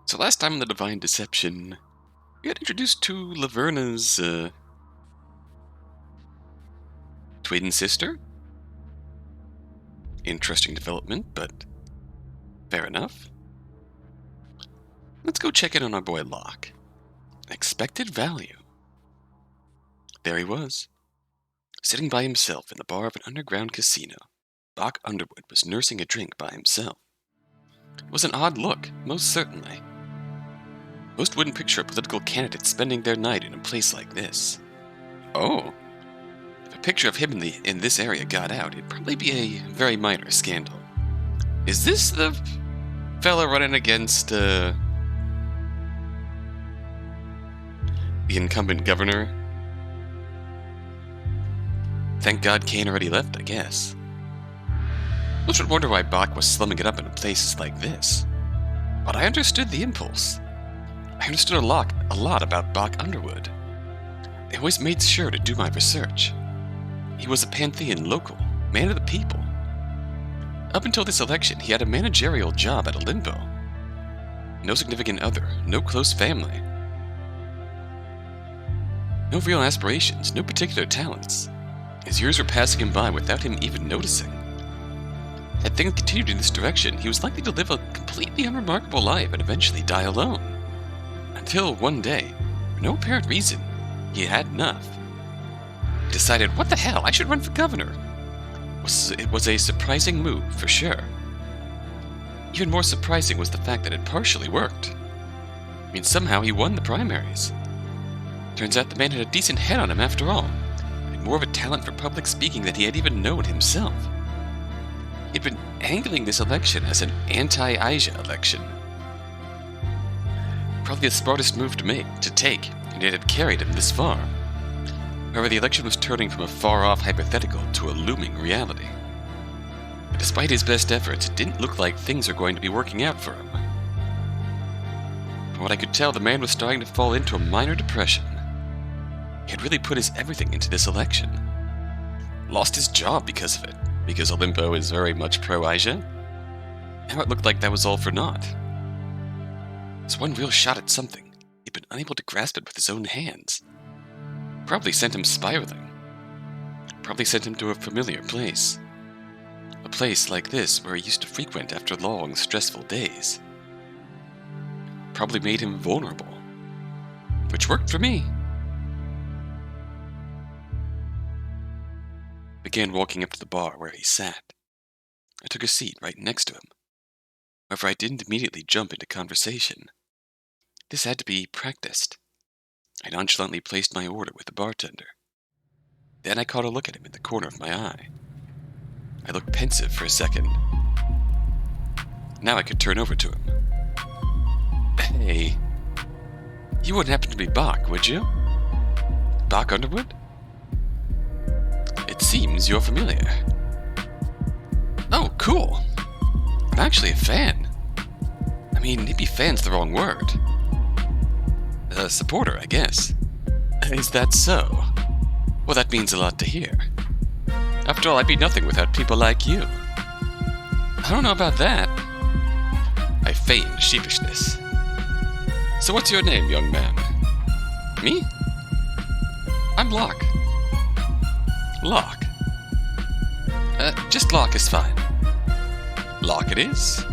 So last time in the Divine Deception, we got introduced to Laverna's twin sister. Interesting development, but fair enough. Let's go check in on our boy Locke. Expected value. There he was, sitting by himself in the bar of an underground casino. Bach Underwood was nursing a drink by himself. It was an odd look, most certainly. Most wouldn't picture a political candidate spending their night in a place like this. Oh. If a picture of him in this area got out, it'd probably be a very minor scandal. Is this the fella running against, the incumbent governor? Thank God Kane already left, I guess. Most would wonder why Bach was slumming it up in places like this. But I understood the impulse. I understood a lot about Bach Underwood. I always made sure to do my research. He was a Panthean local, man of the people. Up until this election, he had a managerial job at a limbo. No significant other, no close family. No real aspirations, no particular talents. His years were passing him by without him even noticing. Had things continued in this direction, he was likely to live a completely unremarkable life and eventually die alone. Until one day, for no apparent reason, he had enough. He decided, what the hell, I should run for governor. It was a surprising move, for sure. Even more surprising was the fact that it partially worked. I mean, somehow he won the primaries. Turns out the man had a decent head on him after all, and more of a talent for public speaking than he had even known himself. He'd been angling this election as an anti-Aija election. Probably the smartest move to take, and it had carried him this far. However, the election was turning from a far-off hypothetical to a looming reality. But despite his best efforts, it didn't look like things were going to be working out for him. From what I could tell, the man was starting to fall into a minor depression. He had really put his everything into this election. Lost his job because of it, because Olimpo is very much pro-Aija. Now it looked like that was all for naught. His one real shot at something, he'd been unable to grasp it with his own hands. Probably sent him spiraling. Probably sent him to a familiar place. A place like this where he used to frequent after long, stressful days. Probably made him vulnerable. Which worked for me. Began walking up to the bar where he sat. I took a seat right next to him. However, I didn't immediately jump into conversation. This had to be practiced. I nonchalantly placed my order with the bartender. Then I caught a look at him in the corner of my eye. I looked pensive for a second. Now I could turn over to him. Hey, you wouldn't happen to be Bach, would you? Bach Underwood? It seems you're familiar. Oh, cool. I'm actually a fan. I mean, maybe fan's the wrong word. A supporter, I guess. Is that so? Well, that means a lot to hear. After all, I'd be nothing without people like you. I don't know about that. I feigned sheepishness. So what's your name, young man? Me? I'm Locke. Locke? Just Locke is fine. Locke it is.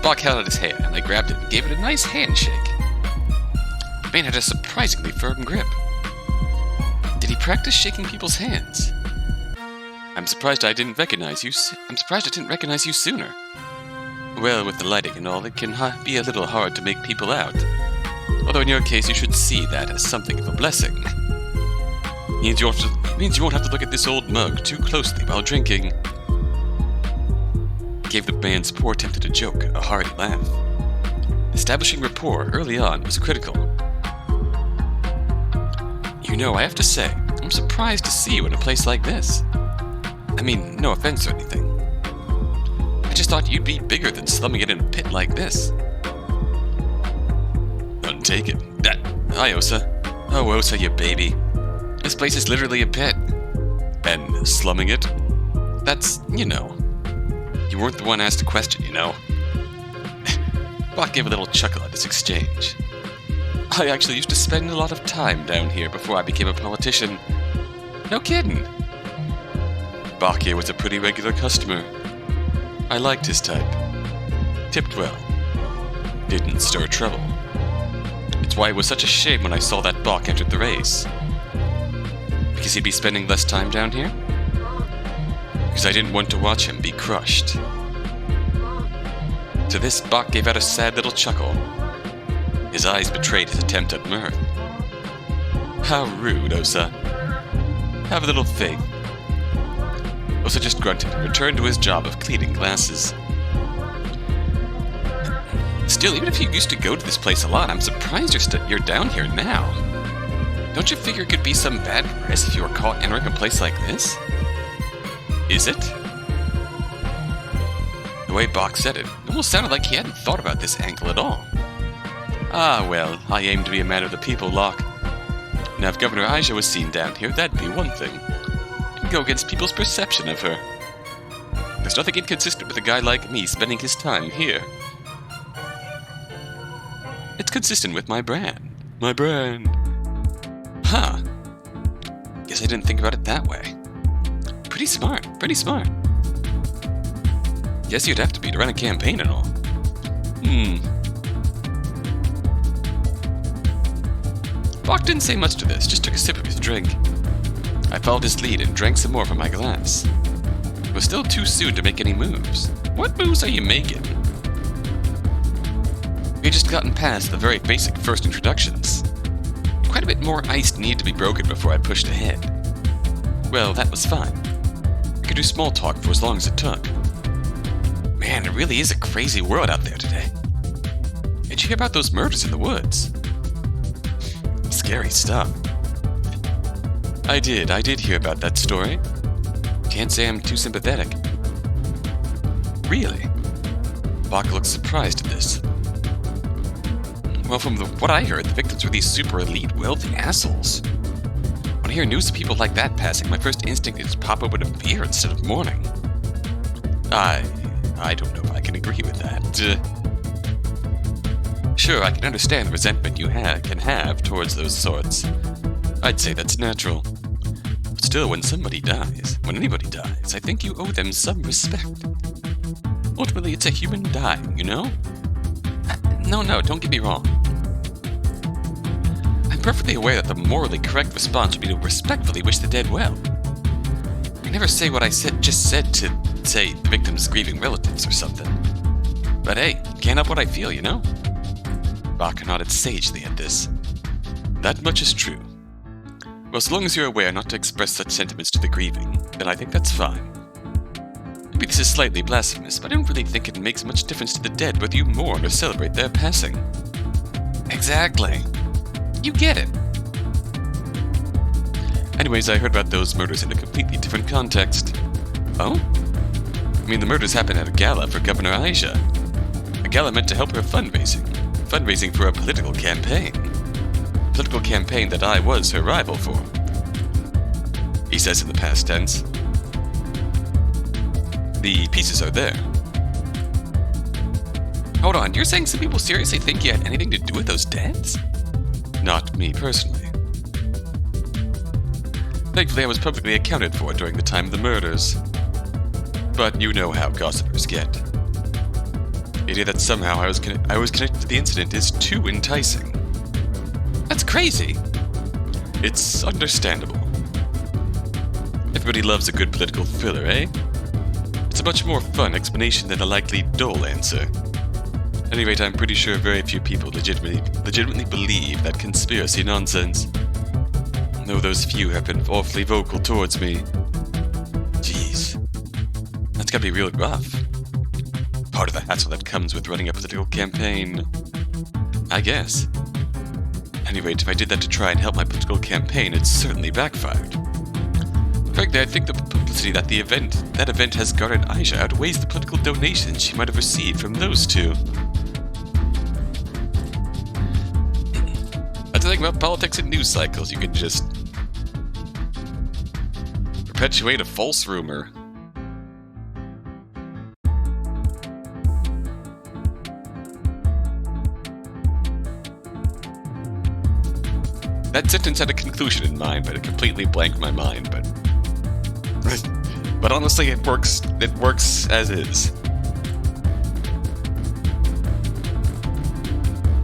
Bach held out his hand, and I grabbed it and gave it a nice handshake. The man had a surprisingly firm grip. Did he practice shaking people's hands? I'm surprised I didn't recognize you sooner. Well, with the lighting and all, it can be a little hard to make people out. Although in your case, you should see that as something of a blessing. Means you won't have to look at this old mug too closely while drinking. Gave the man's poor attempt at a joke a hearty laugh. Establishing rapport early on was critical. You know, I have to say, I'm surprised to see you in a place like this. I mean, no offense or anything. I just thought you'd be bigger than slumming it in a pit like this. None taken. Hi, Osa. Oh, Osa, you baby. This place is literally a pit. And slumming it? That's, you know. You weren't the one asked a question, you know. Bach gave a little chuckle at this exchange. I actually used to spend a lot of time down here before I became a politician. No kidding. Bach here was a pretty regular customer. I liked his type. Tipped well. Didn't stir trouble. It's why it was such a shame when I saw that Bach entered the race. Because he'd be spending less time down here? Because I didn't want to watch him be crushed. To this, Bach gave out a sad little chuckle. His eyes betrayed his attempt at mirth. How rude, Osa. Have a little faith. Osa just grunted and returned to his job of cleaning glasses. Still, even if you used to go to this place a lot, I'm surprised you're down here now. Don't you figure it could be some bad press if you were caught entering a place like this? Is it? The way Bach said it almost sounded like he hadn't thought about this angle at all. Ah, well, I aim to be a man of the people, Locke. Now, if Governor Aija was seen down here, that'd be one thing. It'd go against people's perception of her. There's nothing inconsistent with a guy like me spending his time here. It's consistent with my brand. My brand. Huh. Guess I didn't think about it that way. Pretty smart, pretty smart. Guess you'd have to be to run a campaign and all. Bach didn't say much to this, just took a sip of his drink. I followed his lead and drank some more from my glass. It was still too soon to make any moves. What moves are you making? We had just gotten past the very basic first introductions. Quite a bit more ice needed to be broken before I pushed ahead. Well, that was fine. I could do small talk for as long as it took. Man, it really is a crazy world out there today. Did you hear about those murders in the woods? Scary stuff. I did hear about that story. Can't say I'm too sympathetic. Really? Bach looked surprised at this. Well, from what I heard, the victims were these super elite, wealthy assholes. When I hear news of people like that passing, my first instinct is to pop open a beer instead of mourning. I don't know if I can agree with that. Sure, I can understand the resentment you can have towards those sorts. I'd say that's natural. But still, when somebody dies, when anybody dies, I think you owe them some respect. Ultimately, it's a human dying, you know? No, don't get me wrong. I'm perfectly aware that the morally correct response would be to respectfully wish the dead well. I never say what I just said to, say, the victim's grieving relatives or something. But hey, can't help what I feel, you know? Bach nodded sagely at this. That much is true. Well, so long as you're aware not to express such sentiments to the grieving, then I think that's fine. Maybe this is slightly blasphemous, but I don't really think it makes much difference to the dead whether you mourn or celebrate their passing. Exactly. You get it. Anyways, I heard about those murders in a completely different context. Oh? I mean, the murders happened at a gala for Governor Aija. A gala meant to help her fundraising. Fundraising for a political campaign. A political campaign that I was her rival for. He says in the past tense. The pieces are there. Hold on, you're saying some people seriously think you had anything to do with those deaths? Not me personally. Thankfully, I was publicly accounted for during the time of the murders. But you know how gossipers get. The idea that somehow I was connected to the incident is too enticing. That's crazy. It's understandable. Everybody loves a good political thriller, eh? It's a much more fun explanation than a likely dull answer. At any rate, I'm pretty sure very few people legitimately believe that conspiracy nonsense. Though those few have been awfully vocal towards me. Jeez. That's gotta be real rough. Part of the hassle that comes with running a political campaign. I guess. At any rate, if I did that to try and help my political campaign, it certainly backfired. Frankly, I think the publicity that that event has garnered Aija outweighs the political donations she might have received from those two. That's the thing about politics and news cycles. You can just perpetuate a false rumor. That sentence had a conclusion in mind, but it completely blanked my mind, but honestly, it works as is.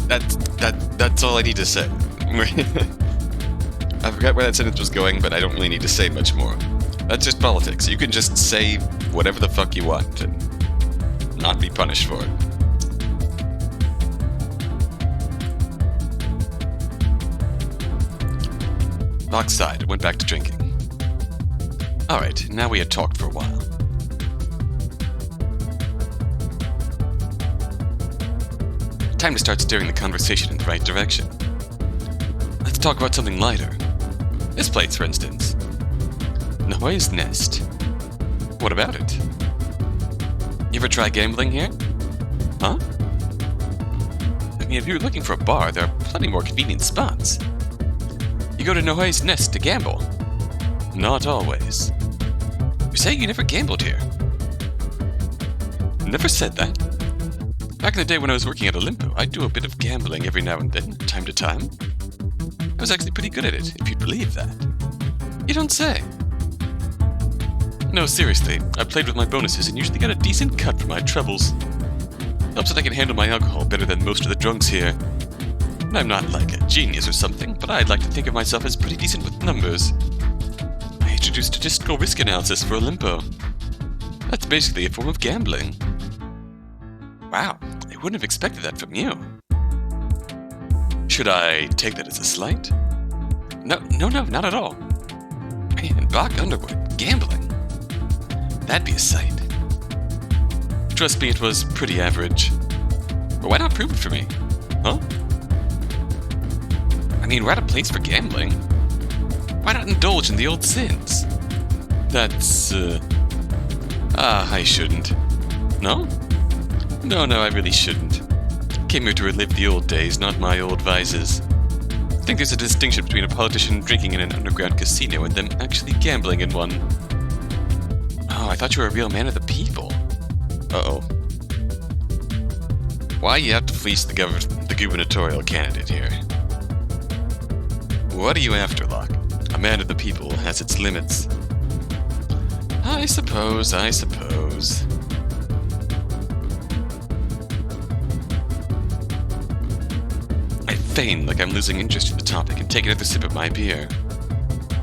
That's all I need to say. I forgot where that sentence was going, but I don't really need to say much more. That's just politics. You can just say whatever the fuck you want and not be punished for it. Locke sighed and went back to drinking. Alright, now we had talked for a while. Time to start steering the conversation in the right direction. Let's talk about something lighter. This place, for instance. Nohai's Nest. What about it? You ever try gambling here? Huh? I mean, if you're looking for a bar, there are plenty more convenient spots. You go to Nohai's Nest to gamble. Not always. You say you never gambled here. Never said that. Back in the day when I was working at Olimpo, I'd do a bit of gambling every now and then, time to time. I was actually pretty good at it, if you'd believe that. You don't say. No, seriously, I played with my bonuses and usually got a decent cut for my troubles. Helps that I can handle my alcohol better than most of the drunks here. I'm not like a genius or something, but I'd like to think of myself as pretty decent with numbers. I introduced statistical risk analysis for Olimpo. That's basically a form of gambling. Wow, I wouldn't have expected that from you. Should I take that as a slight? No, not at all. Man, Bach Underwood, gambling. That'd be a sight. Trust me, it was pretty average. But why not prove it for me? Huh? I mean, we're at a place for gambling. Why not indulge in the old sins? That's, I shouldn't. No? No, I really shouldn't. Came here to relive the old days, not my old vices. I think there's a distinction between a politician drinking in an underground casino and them actually gambling in one. Oh, I thought you were a real man of the people. Uh-oh. Why you have to fleece the gubernatorial candidate here? What are you after, Locke? A man of the people has its limits. I suppose. I feign like I'm losing interest in the topic and take another sip of my beer.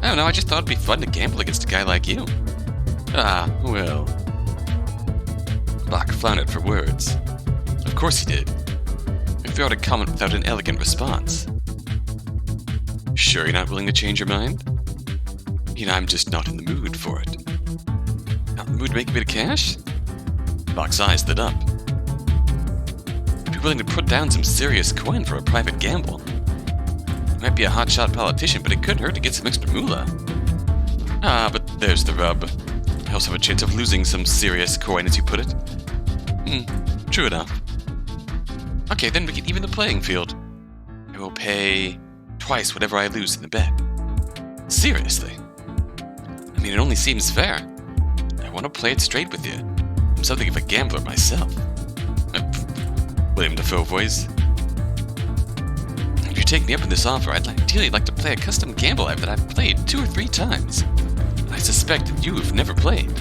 I don't know, I just thought it'd be fun to gamble against a guy like you. Ah, well. Locke floundered for words. Of course he did. He threw out a comment without an elegant response. Sure you're not willing to change your mind? You know, I'm just not in the mood for it. Not in the mood to make a bit of cash? Locke's eyes lit up. I'd be willing to put down some serious coin for a private gamble. I might be a hotshot politician, but it couldn't hurt to get some extra moolah. Ah, but there's the rub. I also have a chance of losing some serious coin, as you put it. True enough. Okay, then we can even the playing field. I will pay twice whatever I lose in the bet. Seriously. I mean, it only seems fair. I want to play it straight with you. I'm something of a gambler myself. William Dafoe voice. If you take me up on this offer, I'd ideally like to play a custom gamble app that I've played 2 or 3 times. I suspect that you have never played.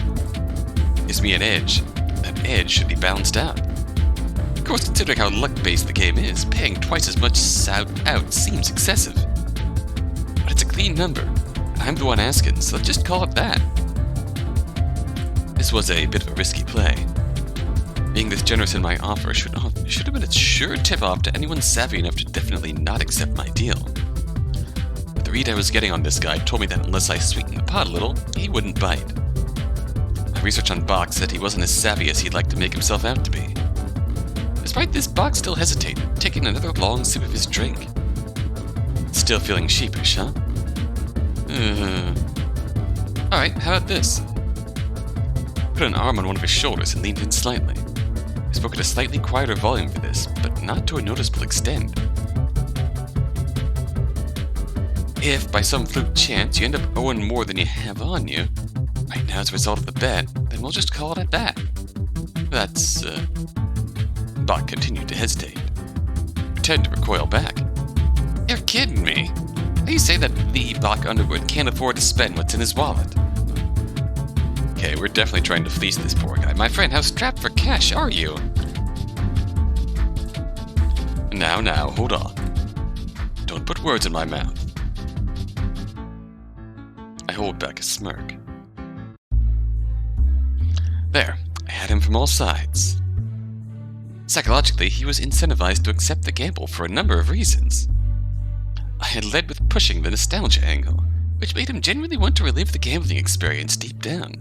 Gives me an edge. That edge should be balanced out. Of course, considering how luck-based the game is, paying twice as much out seems excessive. But it's a clean number, and I'm the one asking, so just call it that. This was a bit of a risky play. Being this generous in my offer should have been a sure tip-off to anyone savvy enough to definitely not accept my deal. But the read I was getting on this guy told me that unless I sweetened the pot a little, he wouldn't bite. My research on Bach said he wasn't as savvy as he'd like to make himself out to be. Despite this, Bach still hesitated, taking another long sip of his drink. Still feeling sheepish, huh? Alright, how about this? Put an arm on one of his shoulders and leaned in slightly. He spoke at a slightly quieter volume for this, but not to a noticeable extent. If, by some fluke chance, you end up owing more than you have on you, right now as a result of the bet, then we'll just call it at that. That's, Bach continued to hesitate. Pretend to recoil back. You're kidding me. They say that the Bach Underwood can't afford to spend what's in his wallet. Okay, we're definitely trying to fleece this poor guy. My friend, how strapped for cash are you? Now, hold on. Don't put words in my mouth. I hold back a smirk. There, I had him from all sides. Psychologically, he was incentivized to accept the gamble for a number of reasons. I had led with pushing the nostalgia angle, which made him genuinely want to relive the gambling experience deep down.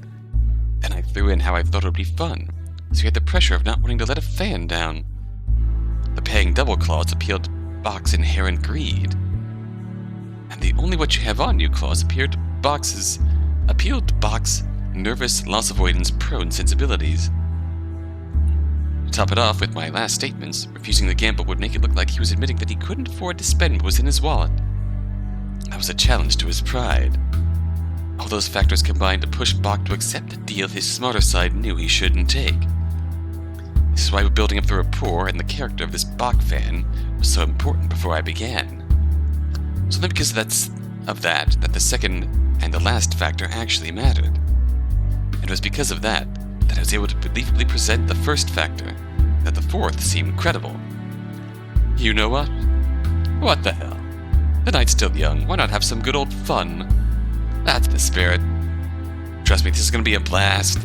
Then I threw in how I thought it would be fun, so he had the pressure of not wanting to let a fan down. The paying double clause appealed to Bach's inherent greed. And the only what you have on you clause appealed to Bach's nervous, loss avoidance prone sensibilities. To top it off with my last statements, refusing the gamble would make it look like he was admitting that he couldn't afford to spend what was in his wallet. That was a challenge to his pride. All those factors combined to push Bach to accept a deal his smarter side knew he shouldn't take. This is why building up the rapport and the character of this Bach fan was so important before I began. It's only because of that the second and the last factor actually mattered. It was because of that I was able to believably present the first factor, that the fourth seemed credible. You know what? What the hell? The night's still young, why not have some good old fun? That's the spirit. Trust me, this is gonna be a blast.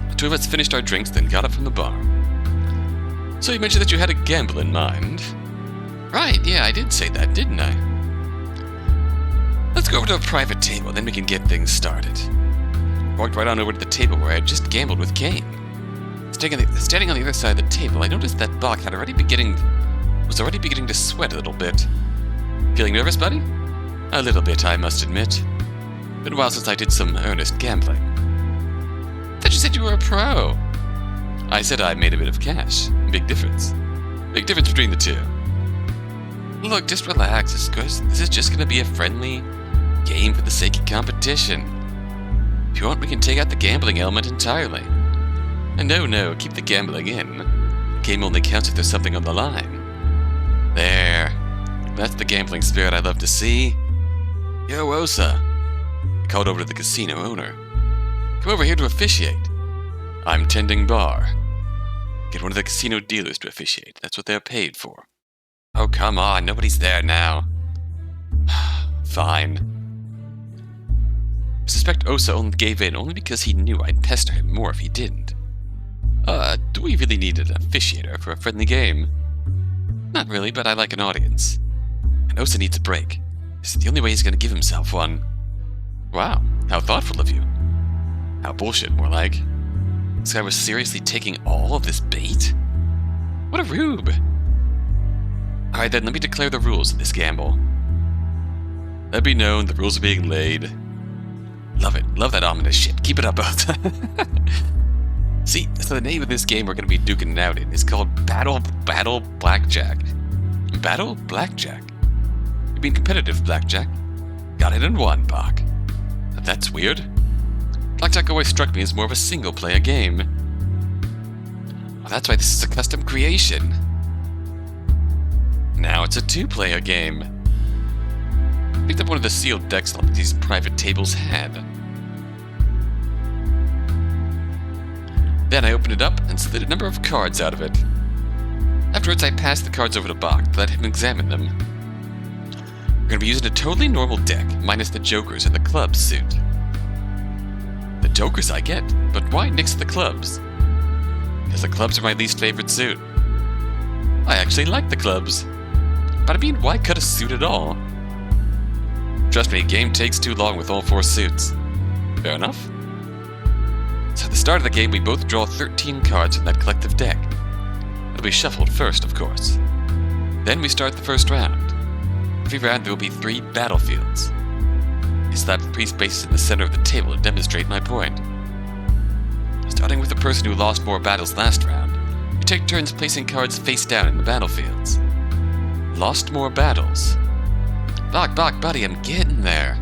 The two of us finished our drinks, then got up from the bar. So you mentioned that you had a gamble in mind. Right, yeah, I did say that, didn't I? Let's go over to a private table, then we can get things started. Walked right on over to the table where I had just gambled with Kane. Standing on the other side of the table, I noticed that Bach was already beginning to sweat a little bit. Feeling nervous, buddy? A little bit, I must admit. Been a while since I did some earnest gambling. Thought you said you were a pro. I said I made a bit of cash. Big difference. Big difference between the two. Look, just relax. This is just gonna be a friendly game for the sake of competition. If you want, we can take out the gambling element entirely. And no, keep the gambling in. The game only counts if there's something on the line. There. That's the gambling spirit I love to see. Yo, Osa. I called over to the casino owner. Come over here to officiate. I'm tending bar. Get one of the casino dealers to officiate. That's what they're paid for. Oh, come on. Nobody's there now. Fine. I suspect Osa only gave in only because he knew I'd pester him more if he didn't. Do we really need an officiator for a friendly game? Not really, but I like an audience. And Osa needs a break. This is the only way he's going to give himself one. Wow, how thoughtful of you. How bullshit, more like. This guy was seriously taking all of this bait? What a rube. Alright then, let me declare the rules of this gamble. Let it be known, the rules are being laid. Love it. Love that ominous shit. Keep it up, Osa. See, so the name of this game we're going to be duking it out in is called Battle Blackjack. Battle Blackjack? You mean competitive blackjack? Got it in one, Bach. That's weird. Blackjack always struck me as more of a single-player game. Well, that's why this is a custom creation. Now it's a two-player game. Picked up one of the sealed decks that these private tables had. Then I opened it up and slid a number of cards out of it. Afterwards, I passed the cards over to Bach to let him examine them. We're going to be using a totally normal deck, minus the jokers and the clubs suit. The jokers I get, but why nix the clubs? Because the clubs are my least favorite suit. I actually like the clubs. But I mean, why cut a suit at all? Trust me, game takes too long with all four suits. Fair enough. So at the start of the game, we both draw 13 cards from that collective deck. It'll be shuffled first, of course. Then we start the first round. Every round there will be 3 battlefields. I slap 3 spaces in the center of the table to demonstrate my point. Starting with the person who lost more battles last round, we take turns placing cards face down in the battlefields. Lost more battles. Bach, buddy, I'm getting there.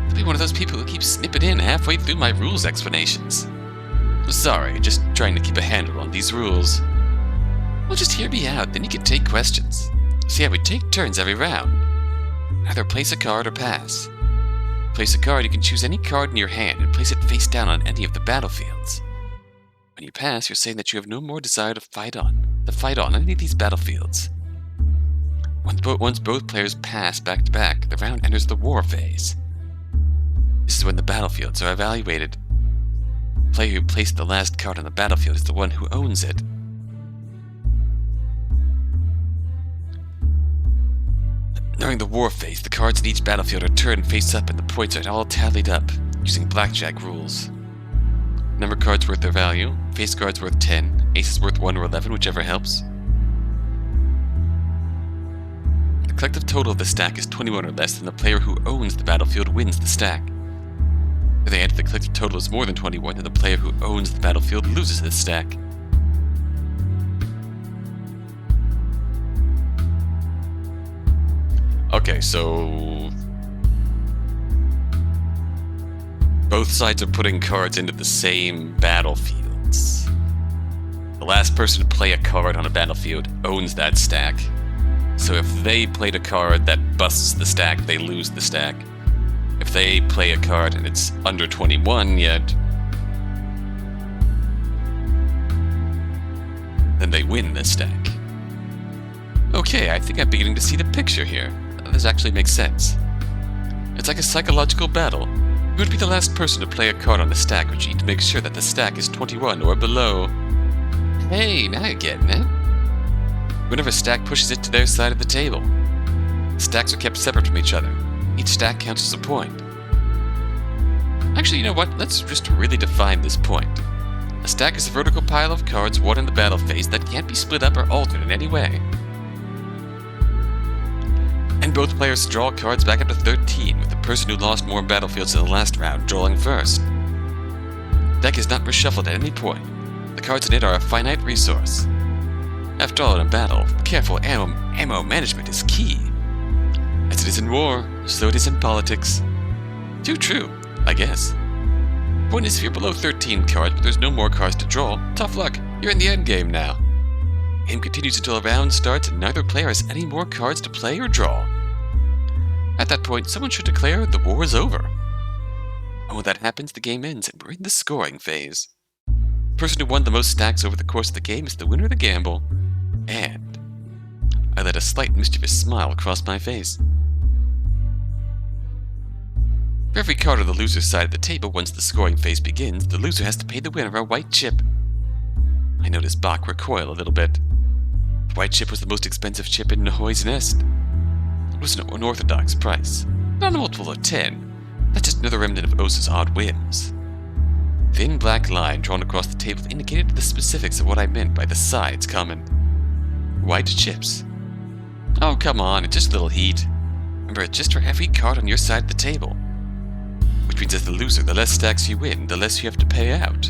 I'll be one of those people who keep snipping in halfway through my rules explanations. Sorry, just trying to keep a handle on these rules. Well, just hear me out, then you can take questions. See how we take turns every round. Either place a card or pass. Place a card, you can choose any card in your hand and place it face down on any of the battlefields. When you pass, you're saying that you have no more desire to fight on any of these battlefields. Once both players pass back to back, the round enters the war phase. This is when the battlefields are evaluated. The player who placed the last card on the battlefield is the one who owns it. During the war phase, the cards in each battlefield are turned face up and the points are all tallied up, using blackjack rules. Number cards worth their value, face cards worth 10, aces worth 1 or 11, whichever helps. The collective total of the stack is 21 or less, and the player who owns the battlefield wins the stack. If they add the collective total is more than 21, then the player who owns the battlefield loses the stack. Okay, so both sides are putting cards into the same battlefields. The last person to play a card on a battlefield owns that stack. So if they played a card that busts the stack, they lose the stack. If they play a card and it's under 21 yet, then they win the stack. Okay, I think I'm beginning to see the picture here. This actually makes sense. It's like a psychological battle. You would be the last person to play a card on the stack, which you need to make sure that the stack is 21 or below. Hey, now you're getting it. Whenever a stack pushes it to their side of the table, stacks are kept separate from each other. Each stack counts as a point. Actually, you know what? Let's just really define this point. A stack is a vertical pile of cards won in the battle phase that can't be split up or altered in any way. And both players draw cards back up to 13, with the person who lost more battlefields in the last round drawing first. The deck is not reshuffled at any point. The cards in it are a finite resource. After all, in a battle, careful ammo management is key. As it is in war, so it is in politics. Too true, I guess. Point is, if you're below 13 cards but there's no more cards to draw, tough luck, you're in the endgame now. Game continues until a round starts and neither player has any more cards to play or draw. At that point, someone should declare the war is over. And when that happens, the game ends and we're in the scoring phase. The person who won the most stacks over the course of the game is the winner of the gamble. And I let a slight mischievous smile cross my face. For every card on the loser's side of the table once the scoring phase begins, the loser has to pay the winner a white chip. I noticed Bach recoil a little bit. The white chip was the most expensive chip in Nahoi's nest. It was an unorthodox price, not a multiple of 10. That's just another remnant of Osa's odd whims. A thin black line drawn across the table indicated the specifics of what I meant by the sides comment. White chips. Oh, come on, it's just a little heat. Remember, it's just for every card on your side of the table. Which means as the loser, the less stacks you win, the less you have to pay out.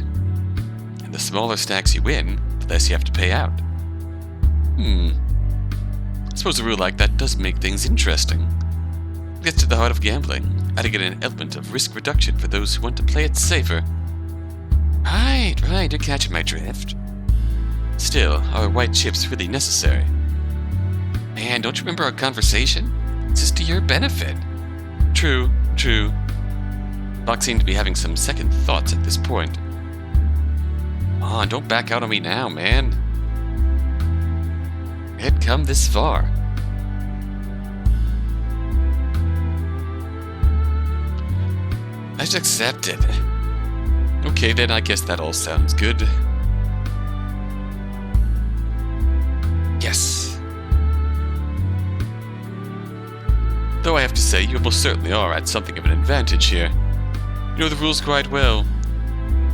And the smaller stacks you win, the less you have to pay out. I suppose a rule like that does make things interesting. It gets to the heart of gambling, adding in an element of risk reduction for those who want to play it safer. Right, you're catching my drift. Still, are white chips really necessary? Man, don't you remember our conversation? It's just to your benefit. True. Buck seemed to be having some second thoughts at this point. Come on, don't back out on me now, man. I had come this far. I just accept it. Okay, then I guess that all sounds good. Yes. Though I have to say, you most certainly are at something of an advantage here. You know the rules quite well,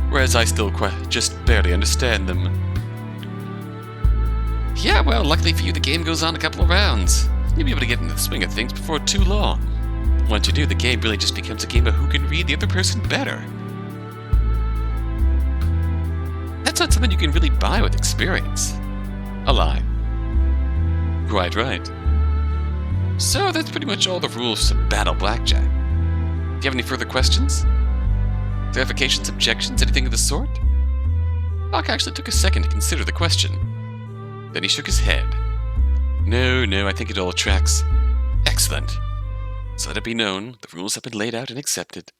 whereas I still just barely understand them. Yeah, well, luckily for you, the game goes on a couple of rounds. You'll be able to get into the swing of things before too long. Once you do, the game really just becomes a game of who can read the other person better. That's not something you can really buy with experience. A lie. Quite right. So that's pretty much all the rules to Battle Blackjack. Do you have any further questions? Clarifications, objections, anything of the sort? Doc actually took a second to consider the question. Then he shook his head. No, I think it all tracks. Excellent. So let it be known, the rules have been laid out and accepted.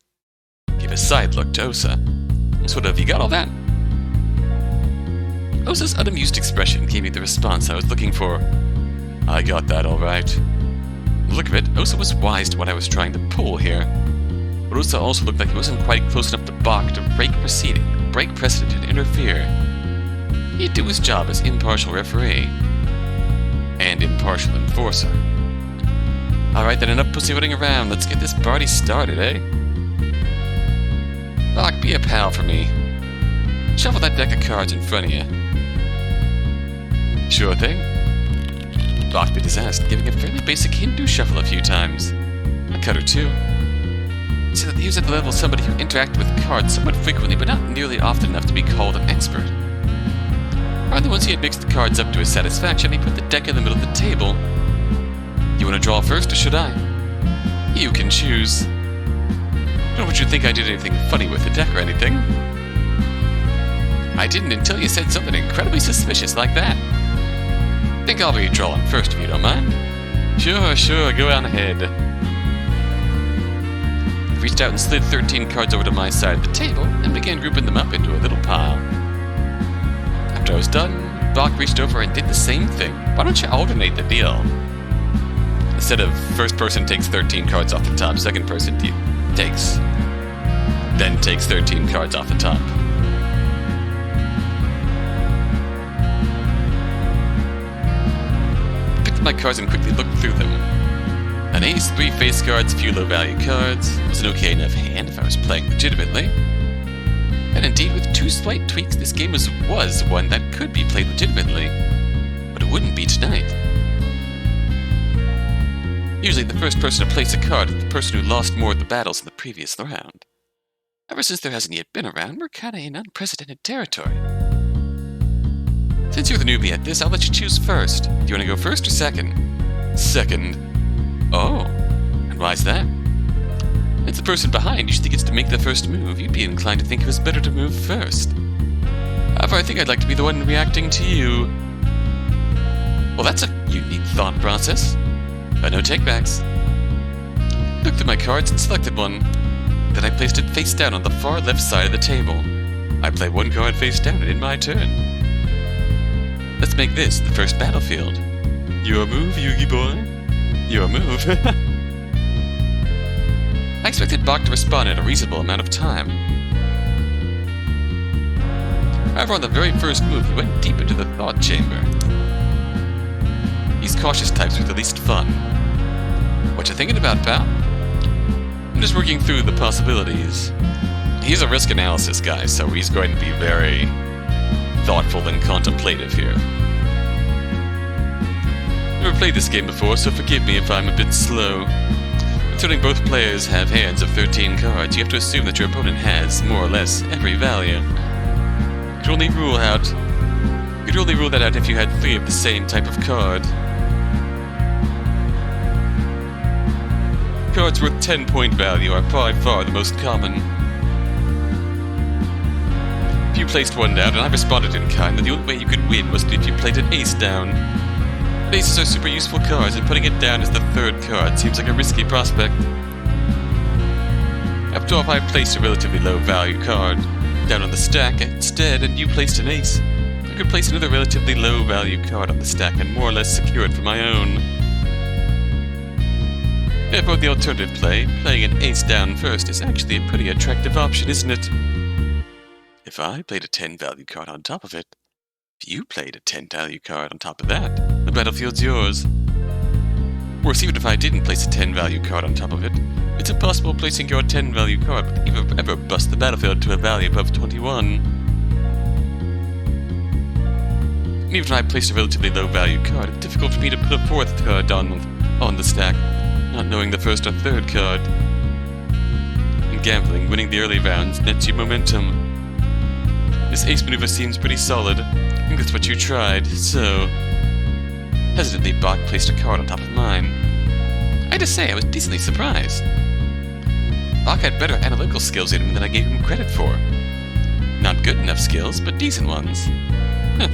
Give a side look to Osa. Sort of, you got all that? Osa's unamused expression gave me the response I was looking for. I got that all right. The look of it, Osa was wise to what I was trying to pull here. But Osa also looked like he wasn't quite close enough to Bach to break precedent and interfere. He'd do his job as impartial referee. And impartial enforcer. Alright then, enough pussyfooting around. Let's get this party started, eh? Bach, be a pal for me. Shuffle that deck of cards in front of you. Sure thing. Bach did his ass, giving a fairly basic Hindu shuffle a few times. A cut or two. See that he was at the level of somebody who interacted with cards somewhat frequently, but not nearly often enough to be called an expert. Finally, once he had mixed the cards up to his satisfaction, he put the deck in the middle of the table. You want to draw first, or should I? You can choose. Don't want you to think I did anything funny with the deck or anything. I didn't until you said something incredibly suspicious like that. Think I'll be drawing first if you don't mind. Sure, go on ahead. He reached out and slid 13 cards over to my side of the table and began grouping them up into a little pile. After I was done, Bach reached over and did the same thing. Why don't you alternate the deal? Instead of first person takes 13 cards off the top, second person takes 13 cards off the top. I picked up my cards and quickly looked through them. An ace, 3 face cards, few low value cards. Was an okay enough hand if I was playing legitimately. And indeed, with 2 slight tweaks, this game was one that could be played legitimately. But it wouldn't be tonight. Usually the first person to place a card is the person who lost more of the battles in the previous round. Ever since there hasn't yet been a round, we're kinda in unprecedented territory. Since you're the newbie at this, I'll let you choose first. Do you want to go first or second? Second. Oh, and why's that? It's the person behind usually gets to make the first move. You'd be inclined to think it was better to move first. However, I think I'd like to be the one reacting to you. Well, that's a unique thought process. But no takebacks. Looked through my cards and selected one. Then I placed it face down on the far left side of the table. I play 1 card face down and in my turn. Let's make this the first battlefield. Your move, Yugi boy. Your move. I expected Bach to respond in a reasonable amount of time. However, on the very first move, he went deep into the thought chamber. These cautious types were the least fun. What you thinking about, pal? I'm just working through the possibilities. He's a risk analysis guy, so he's going to be very thoughtful and contemplative here. Never played this game before, so forgive me if I'm a bit slow. Considering both players have hands of 13 cards, you have to assume that your opponent has, more or less, every value. You could only rule that out if you had 3 of the same type of card. Cards worth 10-point value are by far the most common. If you placed one down and I responded in kind, then the only way you could win was if you played an ace down. Aces are super useful cards, and putting it down as the 3rd card seems like a risky prospect. After all, if I placed a relatively low value card down on the stack instead, and you placed an ace, I could place another relatively low value card on the stack and more or less secure it for my own. Therefore, the alternative play, playing an ace down first, is actually a pretty attractive option, isn't it? If I played a 10 value card on top of it, if you played a 10 value card on top of that, the battlefield's yours. Worse, even if I didn't place a 10 value card on top of it, it's impossible placing your 10 value card would ever bust the battlefield to a value above 21. And even if I placed a relatively low value card, it's difficult for me to put a 4th card on the stack, not knowing the 1st or 3rd card. In gambling, winning the early rounds nets you momentum. This ace maneuver seems pretty solid. I think that's what you tried, so... Hesitantly, Bach placed a card on top of mine. I had to say, I was decently surprised. Bach had better analytical skills in him than I gave him credit for. Not good enough skills, but decent ones. Huh.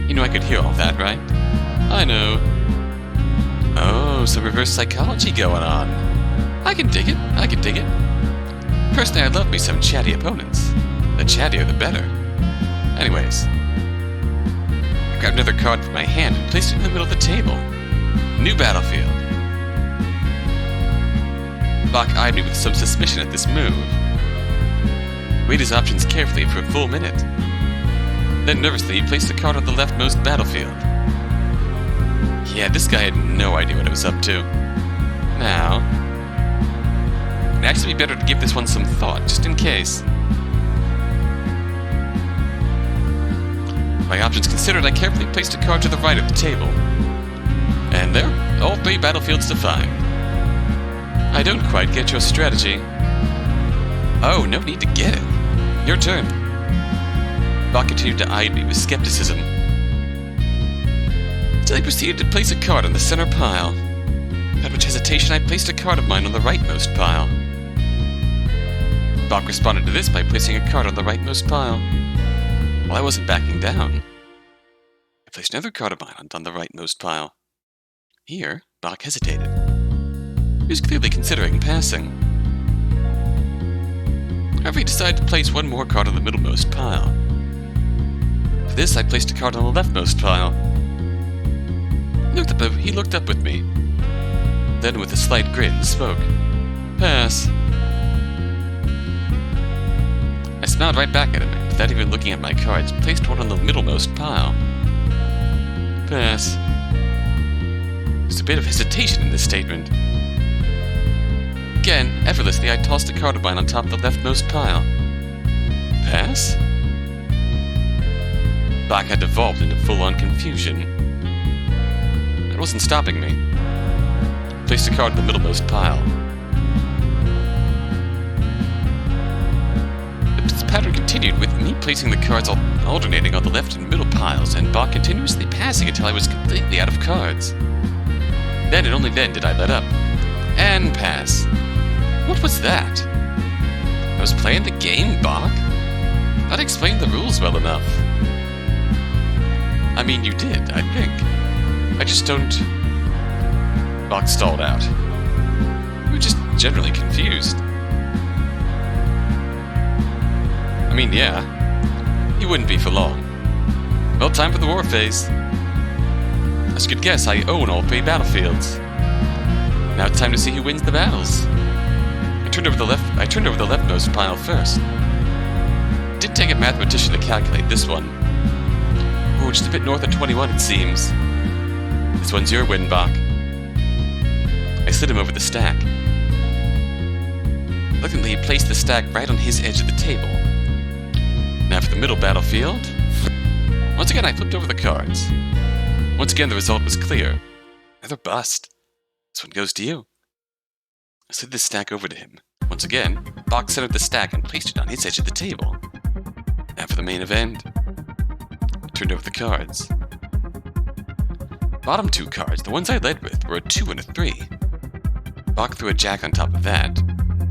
You know I could hear all that, right? I know. Oh, some reverse psychology going on. I can dig it. I can dig it. Personally, I love me some chatty opponents. The chattier, the better. Anyways, I grabbed another card from my hand and placed it in the middle of the table. New battlefield. Bach eyed me with some suspicion at this move. Weighed his options carefully for a full minute. Then nervously, he placed a card on the leftmost battlefield. Yeah, this guy had no idea what I was up to. Now, it'd actually be better to give this one some thought, just in case. My options considered, I carefully placed a card to the right of the table. And there, all 3 battlefields defined. I don't quite get your strategy. Oh, no need to get it. Your turn. Bach continued to eye me with skepticism. Till he proceeded to place a card on the center pile. Without much hesitation, I placed a card of mine on the rightmost pile. Bach responded to this by placing a card on the rightmost pile. While I wasn't backing down, I placed another card of mine on the rightmost pile. Here, Bach hesitated. He was clearly considering passing. However, he decided to place one more card on the middlemost pile. For this, I placed a card on the leftmost pile. He looked up with me. Then, with a slight grin, spoke. Pass. I smiled right back at him, and without even looking at my cards, placed one on the middlemost pile. Pass. There's a bit of hesitation in this statement. Again, effortlessly, I tossed a card of mine on top of the leftmost pile. Pass? Bach had devolved into full-on confusion. It wasn't stopping me. I placed a card in the middlemost pile. This pattern continued, with me placing the cards alternating on the left and middle piles, and Bach continuously passing until I was completely out of cards. Then and only then did I let up. And pass. What was that? I was playing the game, Bach? That explained the rules well enough. I mean, you did, I think. I just don't... Bach stalled out. We were just generally confused. I mean, yeah. He wouldn't be for long. Well, time for the war phase. As you could guess, I own all 3 battlefields. Now it's time to see who wins the battles. I turned over the leftmost pile first. It did take a mathematician to calculate this one. Oh, just a bit north of 21, it seems. This one's your win, Bach. I slid him over the stack. Luckily, he placed the stack right on his edge of the table. Now for the middle battlefield. Once again, I flipped over the cards. Once again, the result was clear. Another bust. This one goes to you. I slid the stack over to him. Once again, Bach centered the stack and placed it on his edge of the table. Now for the main event. I turned over the cards. Bottom 2 cards, the ones I led with, were a 2 and a 3. Bach threw a jack on top of that.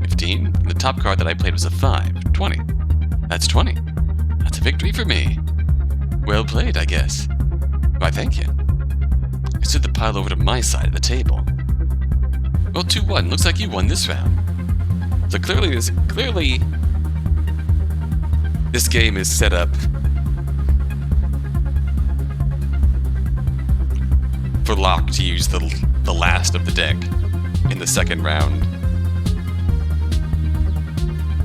15, and the top card that I played was a 5. 20. That's 20. That's a victory for me. Well played, I guess. Why, thank you. I slid the pile over to my side of the table. Well, 2-1. Looks like you won this round. So clearly this game is set up for Locke to use the last of the deck in the second round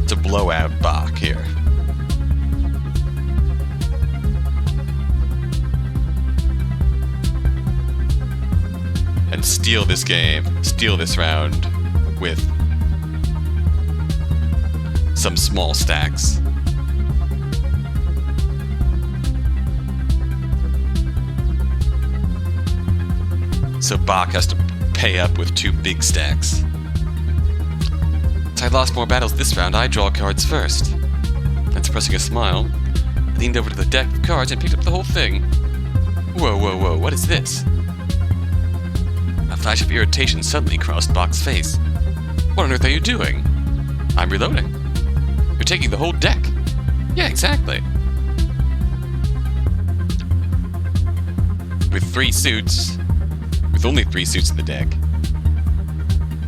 to blow out Bach here. And steal this game, steal this round with some small stacks. So Bach has to pay up with 2 big stacks. Since I lost more battles this round, I draw cards first. Then, suppressing a smile, I leaned over to the deck of cards and picked up the whole thing. Whoa, whoa, whoa, what is this? A flash of irritation suddenly crossed Bach's face. What on earth are you doing? I'm reloading. You're taking the whole deck. Yeah, exactly. with only 3 suits in the deck,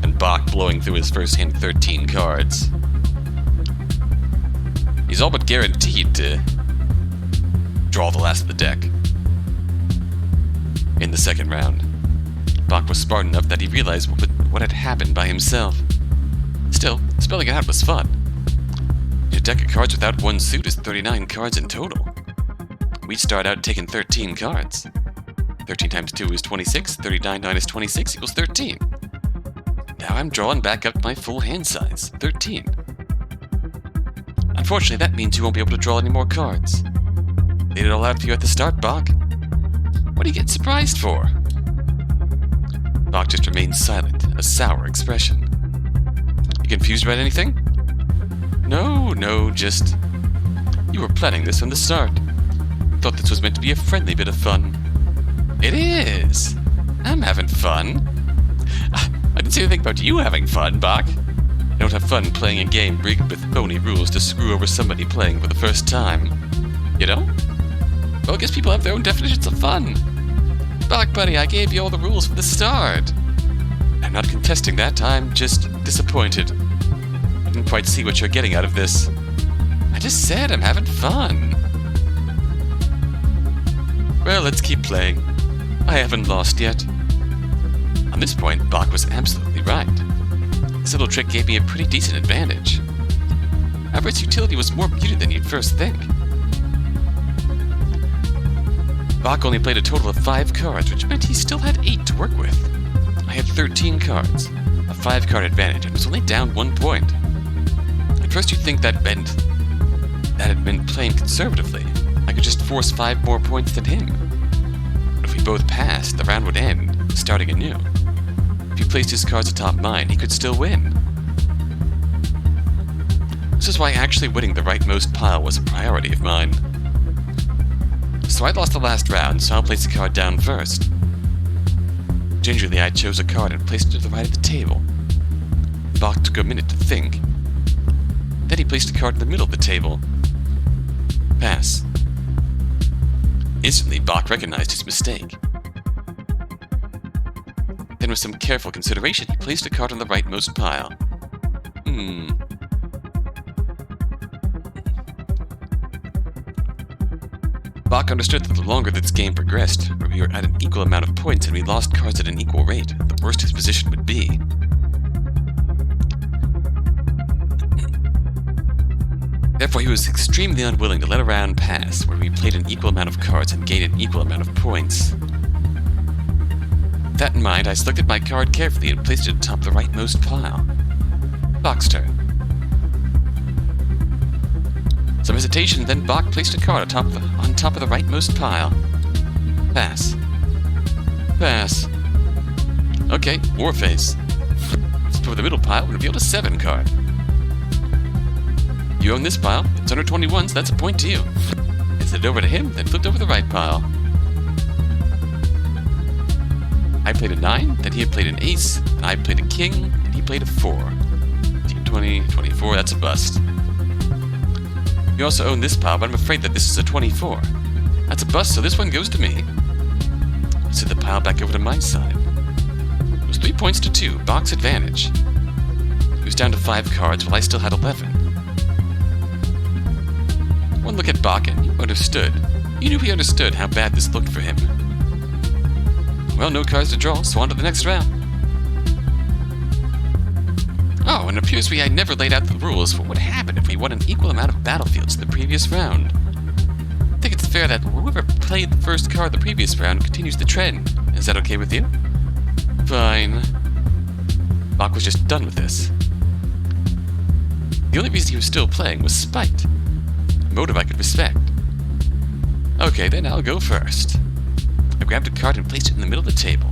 and Bach blowing through his first hand 13 cards, he's all but guaranteed to draw the last of the deck. In the second round, Bach was smart enough that he realized what had happened by himself. Still, spelling it out was fun. A deck of cards without 1 suit is 39 cards in total. We'd start out taking 13 cards. 13 times 2 is 26, 39 minus 26 equals 13. Now I'm drawing back up my full hand size, 13. Unfortunately, that means you won't be able to draw any more cards. Laid it all out for you at the start, Bach. What are you getting surprised for? Bach just remained silent, a sour expression. You confused about anything? No, just... You were planning this from the start. Thought this was meant to be a friendly bit of fun. It is! I'm having fun. I didn't say anything about you having fun, Bach. I don't have fun playing a game rigged with phony rules to screw over somebody playing for the first time. You know? Well, I guess people have their own definitions of fun. Bach, buddy, I gave you all the rules from the start. I'm not contesting that, I'm just disappointed. I didn't quite see what you're getting out of this. I just said I'm having fun. Well, let's keep playing. I haven't lost yet. On this point, Bach was absolutely right. This little trick gave me a pretty decent advantage. However, its utility was more muted than you'd first think. Bach only played a total of 5 cards, which meant he still had 8 to work with. I had 13 cards, a 5-card advantage, and was only down 1 point. At first you'd think that it meant playing conservatively. I could just force 5 more points than him. But if we both passed, the round would end, starting anew. If he placed his cards atop mine, he could still win. This is why actually winning the rightmost pile was a priority of mine. So I lost the last round, so I'll place the card down first. Gingerly, I chose a card and placed it to the right of the table. Bach took a minute to think. Then he placed a card in the middle of the table. Pass. Instantly, Bach recognized his mistake. Then with some careful consideration, he placed a card on the rightmost pile. Bach understood that the longer this game progressed, where we were at an equal amount of points and we lost cards at an equal rate, the worse his position would be. Therefore, he was extremely unwilling to let a round pass where we played an equal amount of cards and gained an equal amount of points. With that in mind, I selected my card carefully and placed it atop the rightmost pile. Bach's turn. Some hesitation, then Bach placed a card on top of the rightmost pile. Pass. Pass. Okay, Warface. For the middle pile, we revealed a 7 card. You own this pile. It's under 21, so that's a point to you. I slid it over to him, then flipped over the right pile. I played a 9, then he had played an ace, and I played a king, and he played a 4. 20, 24, that's a bust. You also own this pile, but I'm afraid that this is a 24. That's a bust, so this one goes to me. I slid the pile back over to my side. It was 3 points to 2, Bach's advantage. He was down to 5 cards, while I still had 11. One look at Bach and you understood. You knew he understood how bad this looked for him. Well, no cards to draw, so on to the next round. Oh, and it appears we had never laid out the rules for what would happen if we won an equal amount of battlefields in the previous round. I think it's fair that whoever played the first card the previous round continues the trend. Is that okay with you? Fine. Bach was just done with this. The only reason he was still playing was spite. A motive I could respect. Okay, then I'll go first. I grabbed a card and placed it in the middle of the table.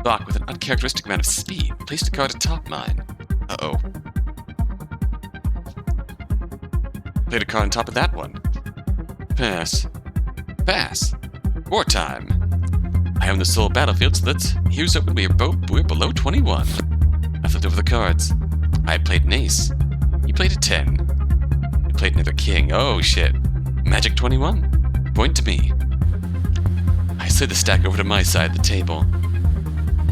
Bach, with an uncharacteristic amount of speed, placed a card atop mine. Uh-oh. Played a card on top of that one. Pass. Pass. Wartime. I own the sole battlefield, so here's hoping we're below 21. I flipped over the cards. I played an ace. He played a 10. I played another king. Oh, shit. Magic 21. Point to me. slid the stack over to my side of the table.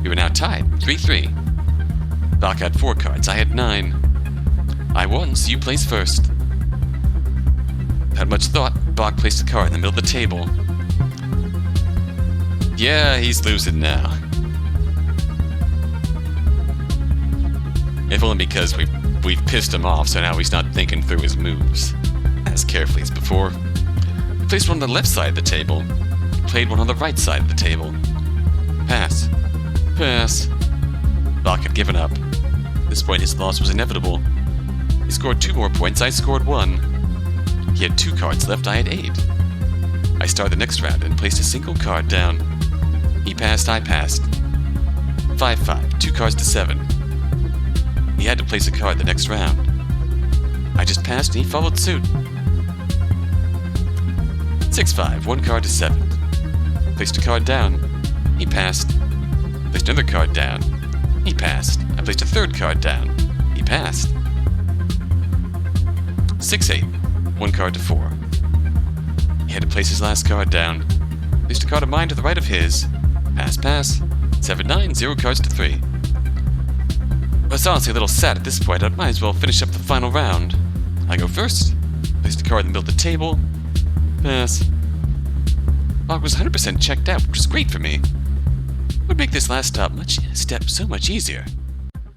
We were now tied, 3-3. Bach had 4 cards, I had 9. I won, so you place first. Without much thought, Bach placed a card in the middle of the table. Yeah, he's losing now. If only because we've pissed him off, so now he's not thinking through his moves as carefully as before. He placed one on the left side of the table. He played one on the right side of the table. Pass. Pass. Bach had given up. At this point, his loss was inevitable. He scored 2 more points, I scored 1. He had 2 cards left, I had 8. I started the next round and placed a single card down. He passed, I passed. 5-5, 2 cards to 7. He had to place a card the next round. I just passed and he followed suit. 6-5, 1 card to 7. Placed a card down. He passed. Placed another card down. He passed. I placed a 3rd card down. He passed. 6-8, 1 card to 4. He had to place his last card down. Placed a card of mine to the right of his. Pass, pass. 7-9, 0 cards to 3. I was honestly a little sad at this point. I might as well finish up the final round. I go first. Placed a card in the middle of the table. Pass. Bach was 100% checked out, which was great for me. It would make this last step so much easier.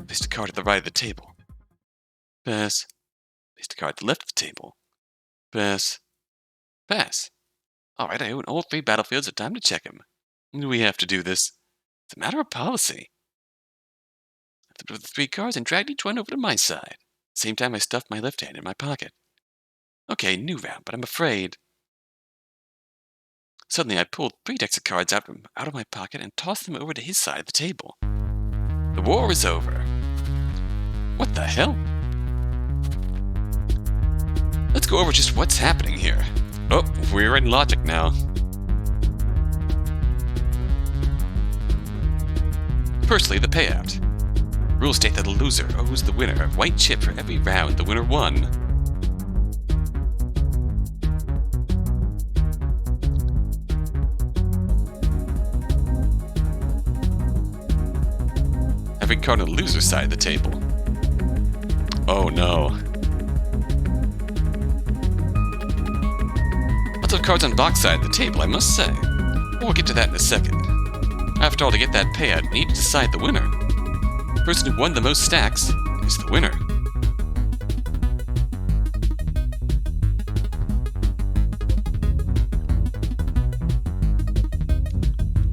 Placed a card at the right of the table. Pass. Placed a card at the left of the table. Pass. Pass. Alright, I own all 3 battlefields. It's time to check him. When do we have to do this? It's a matter of policy. I flipped over the 3 cards and dragged each one over to my side. At the same time, I stuffed my left hand in my pocket. Okay, new round, but I'm afraid. Suddenly, I pulled 3 decks of cards out of my pocket and tossed them over to his side of the table. The war is over. What the hell? Let's go over just what's happening here. Oh, we're in logic now. Firstly, the payout. Rules state that the loser owes the winner a white chip for every round the winner won. Every card on the loser's side of the table. Oh no. Lots of cards on Bach's side of the table, I must say. But we'll get to that in a second. After all, to get that payout, we need to decide the winner. The person who won the most stacks is the winner.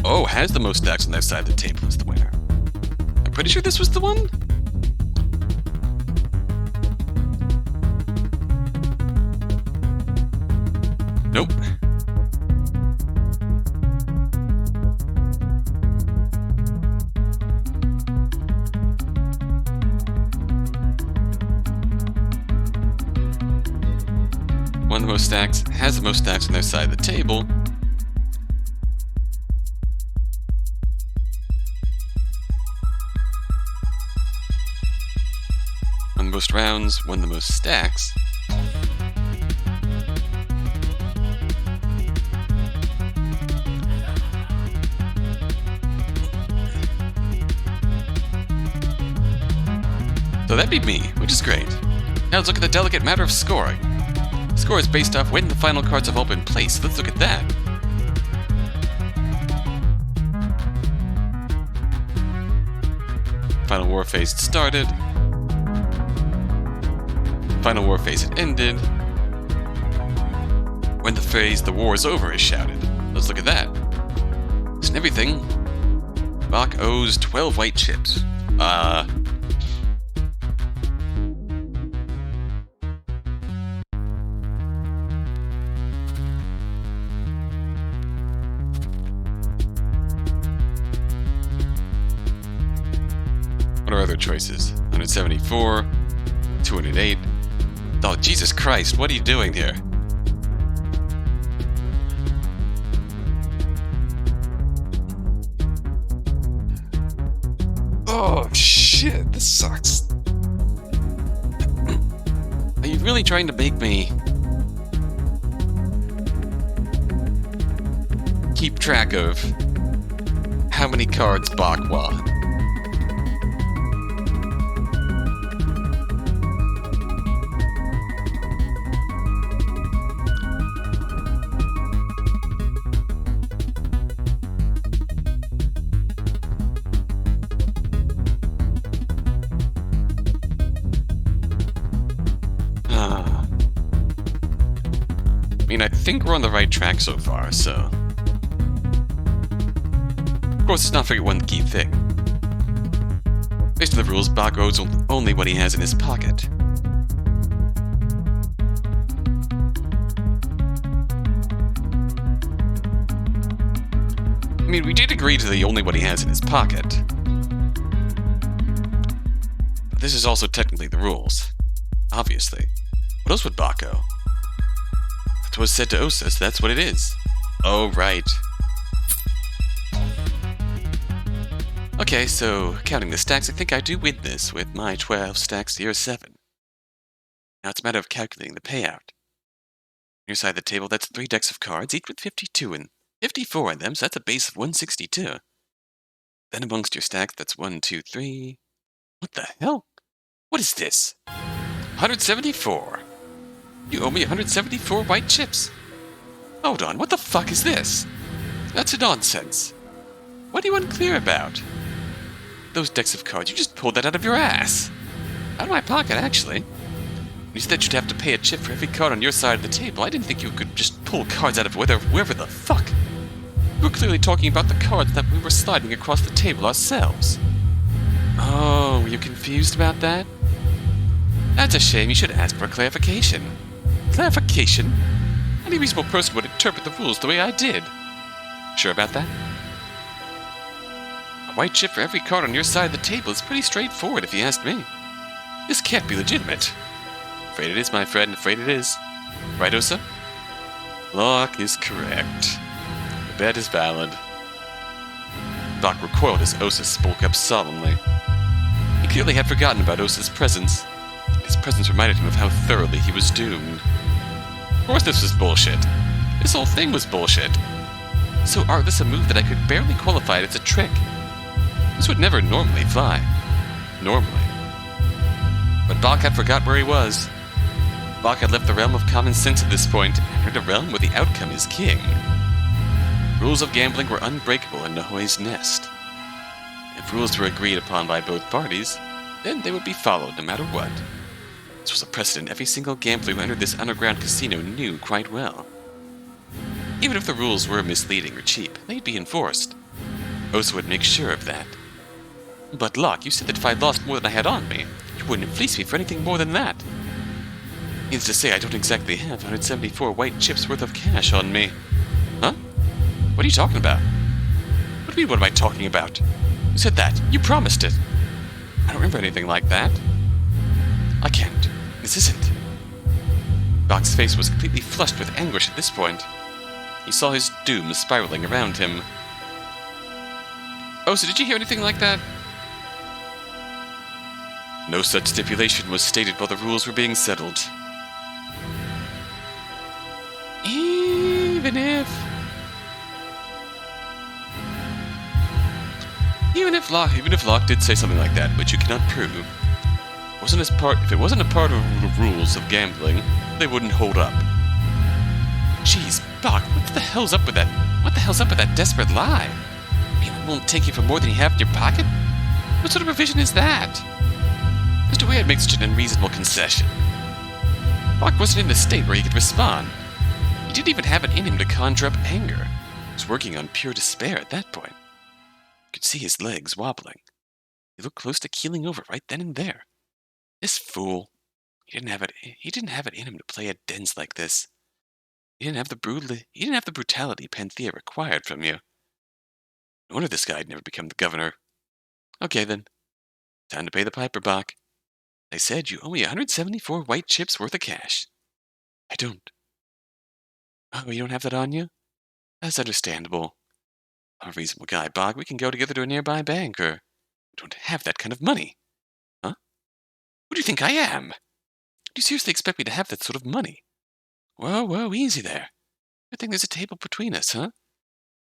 Oh, has the most stacks on their side of the table is the winner. I'm pretty sure this was the one? Nope. Won the most stacks, has the most stacks on their side of the table. Won the most rounds, won the most stacks. So that'd be me, which is great. Now let's look at the delicate matter of scoring. Score is based off when the final cards have all been placed. Let's look at that. Final war phase had started. Final war phase had ended. When the phrase "the war is over" is shouted. Let's look at that. So in everything, Bach owes 12 white chips. What are other choices? 174, 208. Oh, Jesus Christ, what are you doing here? Oh, shit, this sucks. Are you really trying to make me... keep track of how many cards Bach won. I mean, I think we're on the right track so far, so... Of course, let's not forget one key thing. Based on the rules, Bach owes only what he has in his pocket. I mean, we did agree to the only what he has in his pocket. But this is also technically the rules. Obviously. What else would Bach owe? That was said to Osa, so that's what it is. Oh, right. Okay, so counting the stacks, I think I do win this with my 12 stacks to your 7. Now it's a matter of calculating the payout. On your side of the table, that's 3 decks of cards, each with 52 and 54 in them, so that's a base of 162. Then amongst your stacks, that's 1, 2, 3... What the hell? What is this? 174. You owe me 174 white chips. Hold on, what the fuck is this? That's nonsense. What are you unclear about? Those decks of cards, you just pulled that out of your ass. Out of my pocket, actually. You said you'd have to pay a chip for every card on your side of the table. I didn't think you could just pull cards out of wherever the fuck. You were clearly talking about the cards that we were sliding across the table ourselves. Oh, were you confused about that? That's a shame. You should ask for clarification. Clarification? Any reasonable person would interpret the rules the way I did. Sure about that? A white chip for every card on your side of the table is pretty straightforward if you ask me. This can't be legitimate. Afraid it is, my friend. Afraid it is. Right, Osa? Locke is correct. The bet is valid. Bach recoiled as Osa spoke up solemnly. He clearly had forgotten about Osa's presence. His presence reminded him of how thoroughly he was doomed. Of course this was bullshit. This whole thing was bullshit. So artless a move that I could barely qualify it as a trick. This would never normally fly. Normally. But Bach had forgot where he was. Bach had left the realm of common sense at this point and entered a realm where the outcome is king. Rules of gambling were unbreakable in Nahoi's nest. If rules were agreed upon by both parties, then they would be followed no matter what. This was a precedent every single gambler who entered this underground casino knew quite well. Even if the rules were misleading or cheap, they'd be enforced. Osa would make sure of that. But Locke, you said that if I lost more than I had on me, you wouldn't fleece me for anything more than that. Needless to say, I don't exactly have 174 white chips worth of cash on me. Huh? What are you talking about? What do you mean, what am I talking about? Who said that? You promised it. I don't remember anything like that. I can't. This isn't. Bach's face was completely flushed with anguish at this point. He saw his doom spiraling around him. Oh, so did you hear anything like that? No such stipulation was stated while the rules were being settled. Even if Locke did say something like that, which you cannot prove, if it wasn't a part of the rules of gambling, they wouldn't hold up. Jeez, Bach, what the hell's up with that? What the hell's up with that desperate lie? Anyone won't take you for more than you have in your pocket? What sort of provision is that? There's no way I'd make such an unreasonable concession. Bach wasn't in a state where he could respond. He didn't even have it in him to conjure up anger. He was working on pure despair at that point. You could see his legs wobbling. He looked close to keeling over right then and there. This fool. He didn't have it in him to play at dens like this. He didn't have the brutality Panthea required from you. No wonder this guy had never become the governor. Okay then. Time to pay the piper, Bach. I said you owe me 174 white chips worth of cash. I don't. Oh, you don't have that on you? That's understandable. I'm a reasonable guy, Bach. We can go together to a nearby bank, or... I don't have that kind of money. Huh? Who do you think I am? Do you seriously expect me to have that sort of money? Whoa, easy there. Good thing there's a table between us, huh?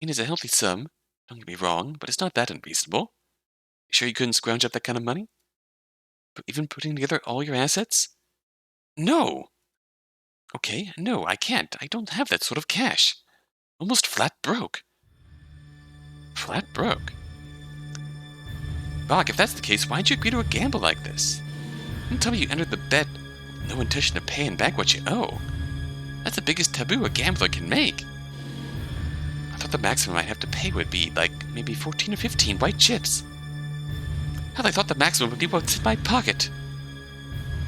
It's a healthy sum, don't get me wrong, but it's not that unreasonable. You sure you couldn't scrounge up that kind of money? Even putting together all your assets? No! Okay, no, I can't. I don't have that sort of cash. Almost flat broke. Flat broke? Bach, if that's the case, why'd you agree to a gamble like this? Don't tell me you entered the bet with no intention of paying back what you owe. That's the biggest taboo a gambler can make. I thought the maximum I'd have to pay would be, like, maybe 14 or 15 white chips. Hell, I thought the maximum would be what's in my pocket.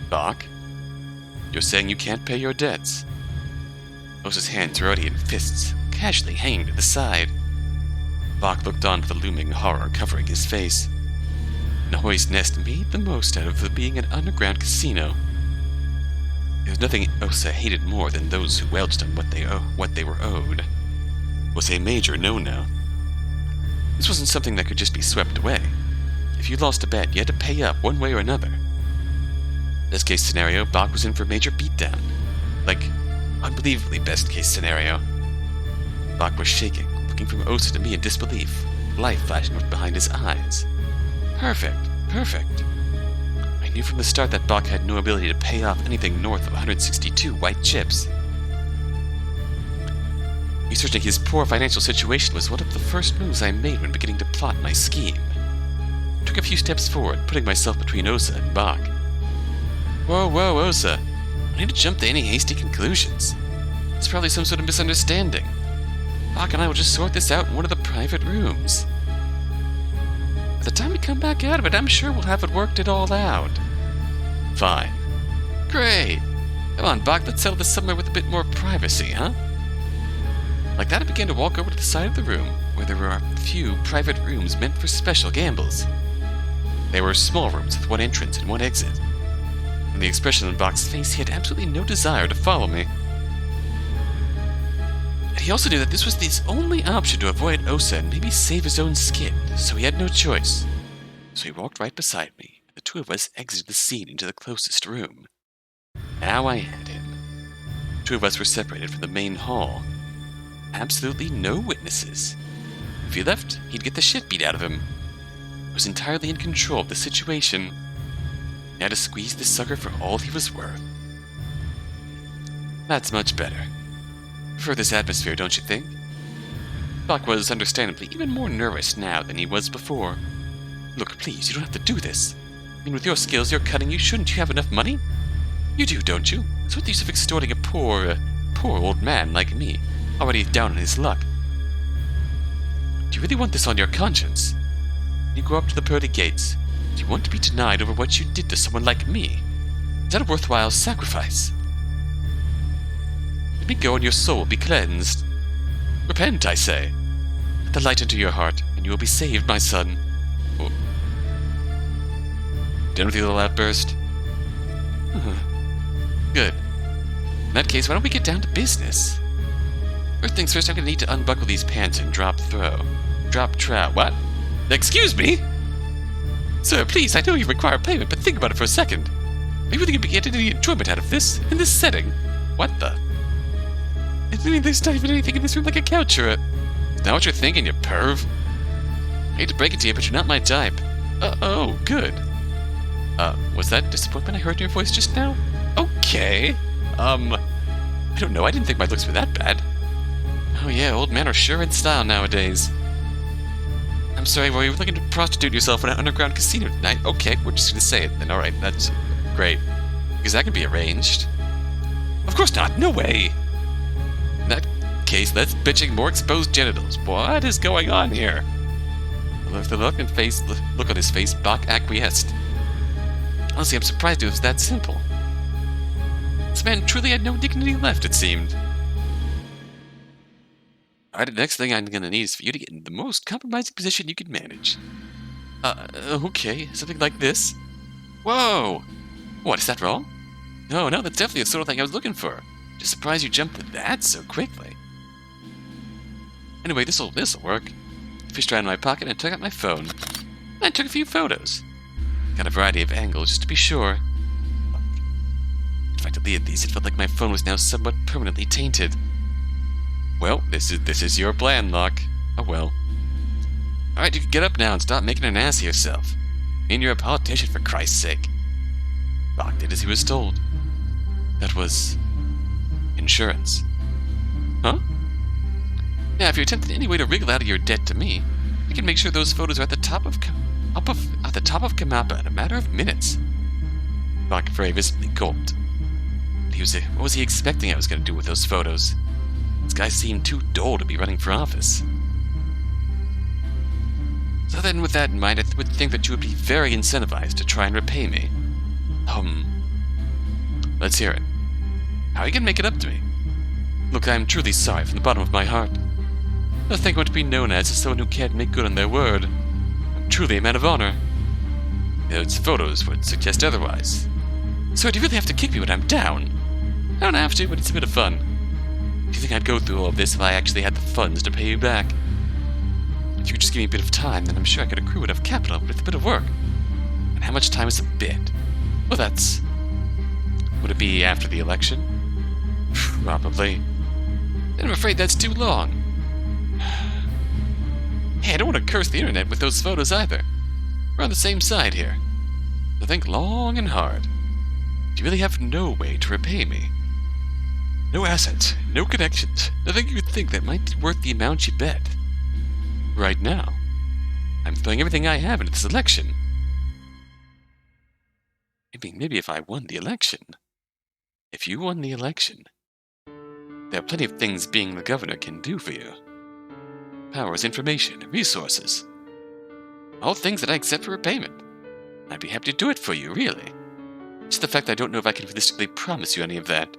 Bach, you're saying you can't pay your debts? Osa's hands were already in fists, casually hanging to the side. Bach looked on with the looming horror covering his face. Nahoi's nest made the most out of being an underground casino. There was nothing Osa hated more than those who welched on what they were owed. It was a major no-no. This wasn't something that could just be swept away. If you lost a bet, you had to pay up one way or another. In this case scenario, Bach was in for a major beatdown. Like, unbelievably best case scenario. Bach was shaking, looking from Osa to me in disbelief, light flashing behind his eyes. Perfect, perfect. I knew from the start that Bach had no ability to pay off anything north of 162 white chips. Researching his poor financial situation was one of the first moves I made when beginning to plot my scheme. I took a few steps forward, putting myself between Osa and Bach. Whoa, Osa. I need to jump to any hasty conclusions. It's probably some sort of misunderstanding. Bach and I will just sort this out in one of the private rooms. By the time we come back out of it, I'm sure we'll have it worked it all out. Fine. Great. Come on, Bach, let's settle this somewhere with a bit more privacy, huh? Like that, I began to walk over to the side of the room, where there were a few private rooms meant for special gambles. They were small rooms with one entrance and one exit. From the expression on Bach's face, he had absolutely no desire to follow me. And he also knew that this was his only option to avoid Osa and maybe save his own skin, so he had no choice. So he walked right beside me, and the two of us exited the scene into the closest room. Now I had him. The two of us were separated from the main hall. Absolutely no witnesses. If he left, he'd get the shit beat out of him. I was entirely in control of the situation. I had to squeeze this sucker for all he was worth. That's much better. For this atmosphere, don't you think? Bach was understandably even more nervous now than he was before. Look, please, you don't have to do this. I mean, with your skills, your cunning, shouldn't you have enough money? You do, don't you? So what's the use of extorting a poor old man like me, already down on his luck? Do you really want this on your conscience? When you go up to the pearly gates, do you want to be denied over what you did to someone like me? Is that a worthwhile sacrifice? Let me go and your soul will be cleansed. Repent, I say. Let the light into your heart, and you will be saved, my son. Oh. Done with your little outburst? Good. In that case, why don't we get down to business? First things first, I'm going to need to unbuckle these pants and drop trow. What? Excuse me? Sir, please, I know you require payment, but think about it for a second. Are you really going to be getting any enjoyment out of this, in this setting? What the? There's not even anything in this room like a couch or a... Is that what you're thinking, you perv? I hate to break it to you, but you're not my type. Oh, good. Was that disappointment I heard in your voice just now? Okay. I don't know, I didn't think my looks were that bad. Oh yeah, old men are sure in style nowadays. I'm sorry, were you looking to prostitute yourself in an underground casino tonight? Okay, we're just gonna say it then. Alright, that's great. Because that can be arranged. Of course not, no way! In that case, let's bitching more exposed genitals. What is going on here? With the look on his face, Bach acquiesced. Honestly, I'm surprised it was that simple. This man truly had no dignity left, it seemed. Alright, the next thing I'm gonna need is for you to get in the most compromising position you can manage. Okay, something like this. Whoa! What, is that wrong? No, that's definitely the sort of thing I was looking for. Just surprised you jumped to that so quickly. Anyway, this'll work. I fished around in my pocket and took out my phone. And I took a few photos. Got a variety of angles just to be sure. In fact, at the end of these, it felt like my phone was now somewhat permanently tainted. Well, this is your plan, Locke. Oh well. Alright, you can get up now and stop making an ass of yourself. I mean, you're a politician, for Christ's sake. Bach did as he was told. That was... insurance. Huh? Now, if you're tempted in any way to wriggle out of your debt to me, we can make sure those photos are at the top of Kamapa in a matter of minutes. Bach very visibly gulped. What was he expecting I was going to do with those photos? This guy seemed too dull to be running for office. So then, with that in mind, I would think that you would be very incentivized to try and repay me. Let's hear it. How are you going to make it up to me? Look, I am truly sorry from the bottom of my heart. I think I want to be known as someone who can't make good on their word. I'm truly a man of honor. Those photos would suggest otherwise. So do you really have to kick me when I'm down? I don't have to, but it's a bit of fun. Do you think I'd go through all of this if I actually had the funds to pay you back? If you could just give me a bit of time, then I'm sure I could accrue enough capital with a bit of work. And how much time is a bit? Well, that's... Would it be after the election? Probably. Then I'm afraid that's too long. Hey, I don't want to curse the internet with those photos either. We're on the same side here. So think long and hard. You really have no way to repay me. No assets, no connections, nothing you would think that might be worth the amount you bet. Right now, I'm throwing everything I have into this election. Maybe if I won the election. If you won the election, there are plenty of things being the governor can do for you. Powers, information, resources. All things that I accept for repayment. I'd be happy to do it for you, really. Just the fact that I don't know if I can realistically promise you any of that.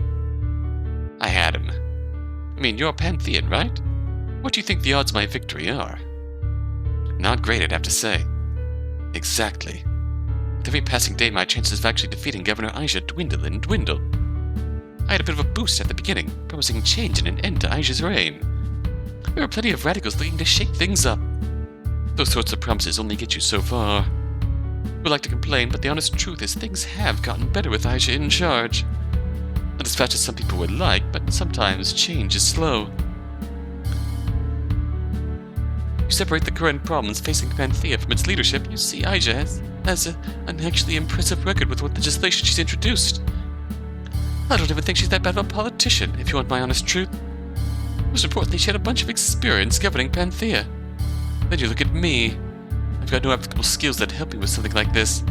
I had him. I mean, you're Panthean, right? What do you think the odds of my victory are? Not great, I'd have to say. Exactly. With every passing day, my chances of actually defeating Governor Aija dwindle and dwindle. I had a bit of a boost at the beginning, promising change and an end to Aija's reign. There were plenty of radicals looking to shake things up. Those sorts of promises only get you so far. We like to complain, but the honest truth is things have gotten better with Aija in charge. Not as fast as some people would like, but sometimes change is slow. You separate the current problems facing Panthea from its leadership, you see Aija has an actually impressive record with what legislation she's introduced. I don't even think she's that bad of a politician, if you want my honest truth. Most importantly, she had a bunch of experience governing Panthea. Then you look at me. I've got no applicable skills that help me with something like this.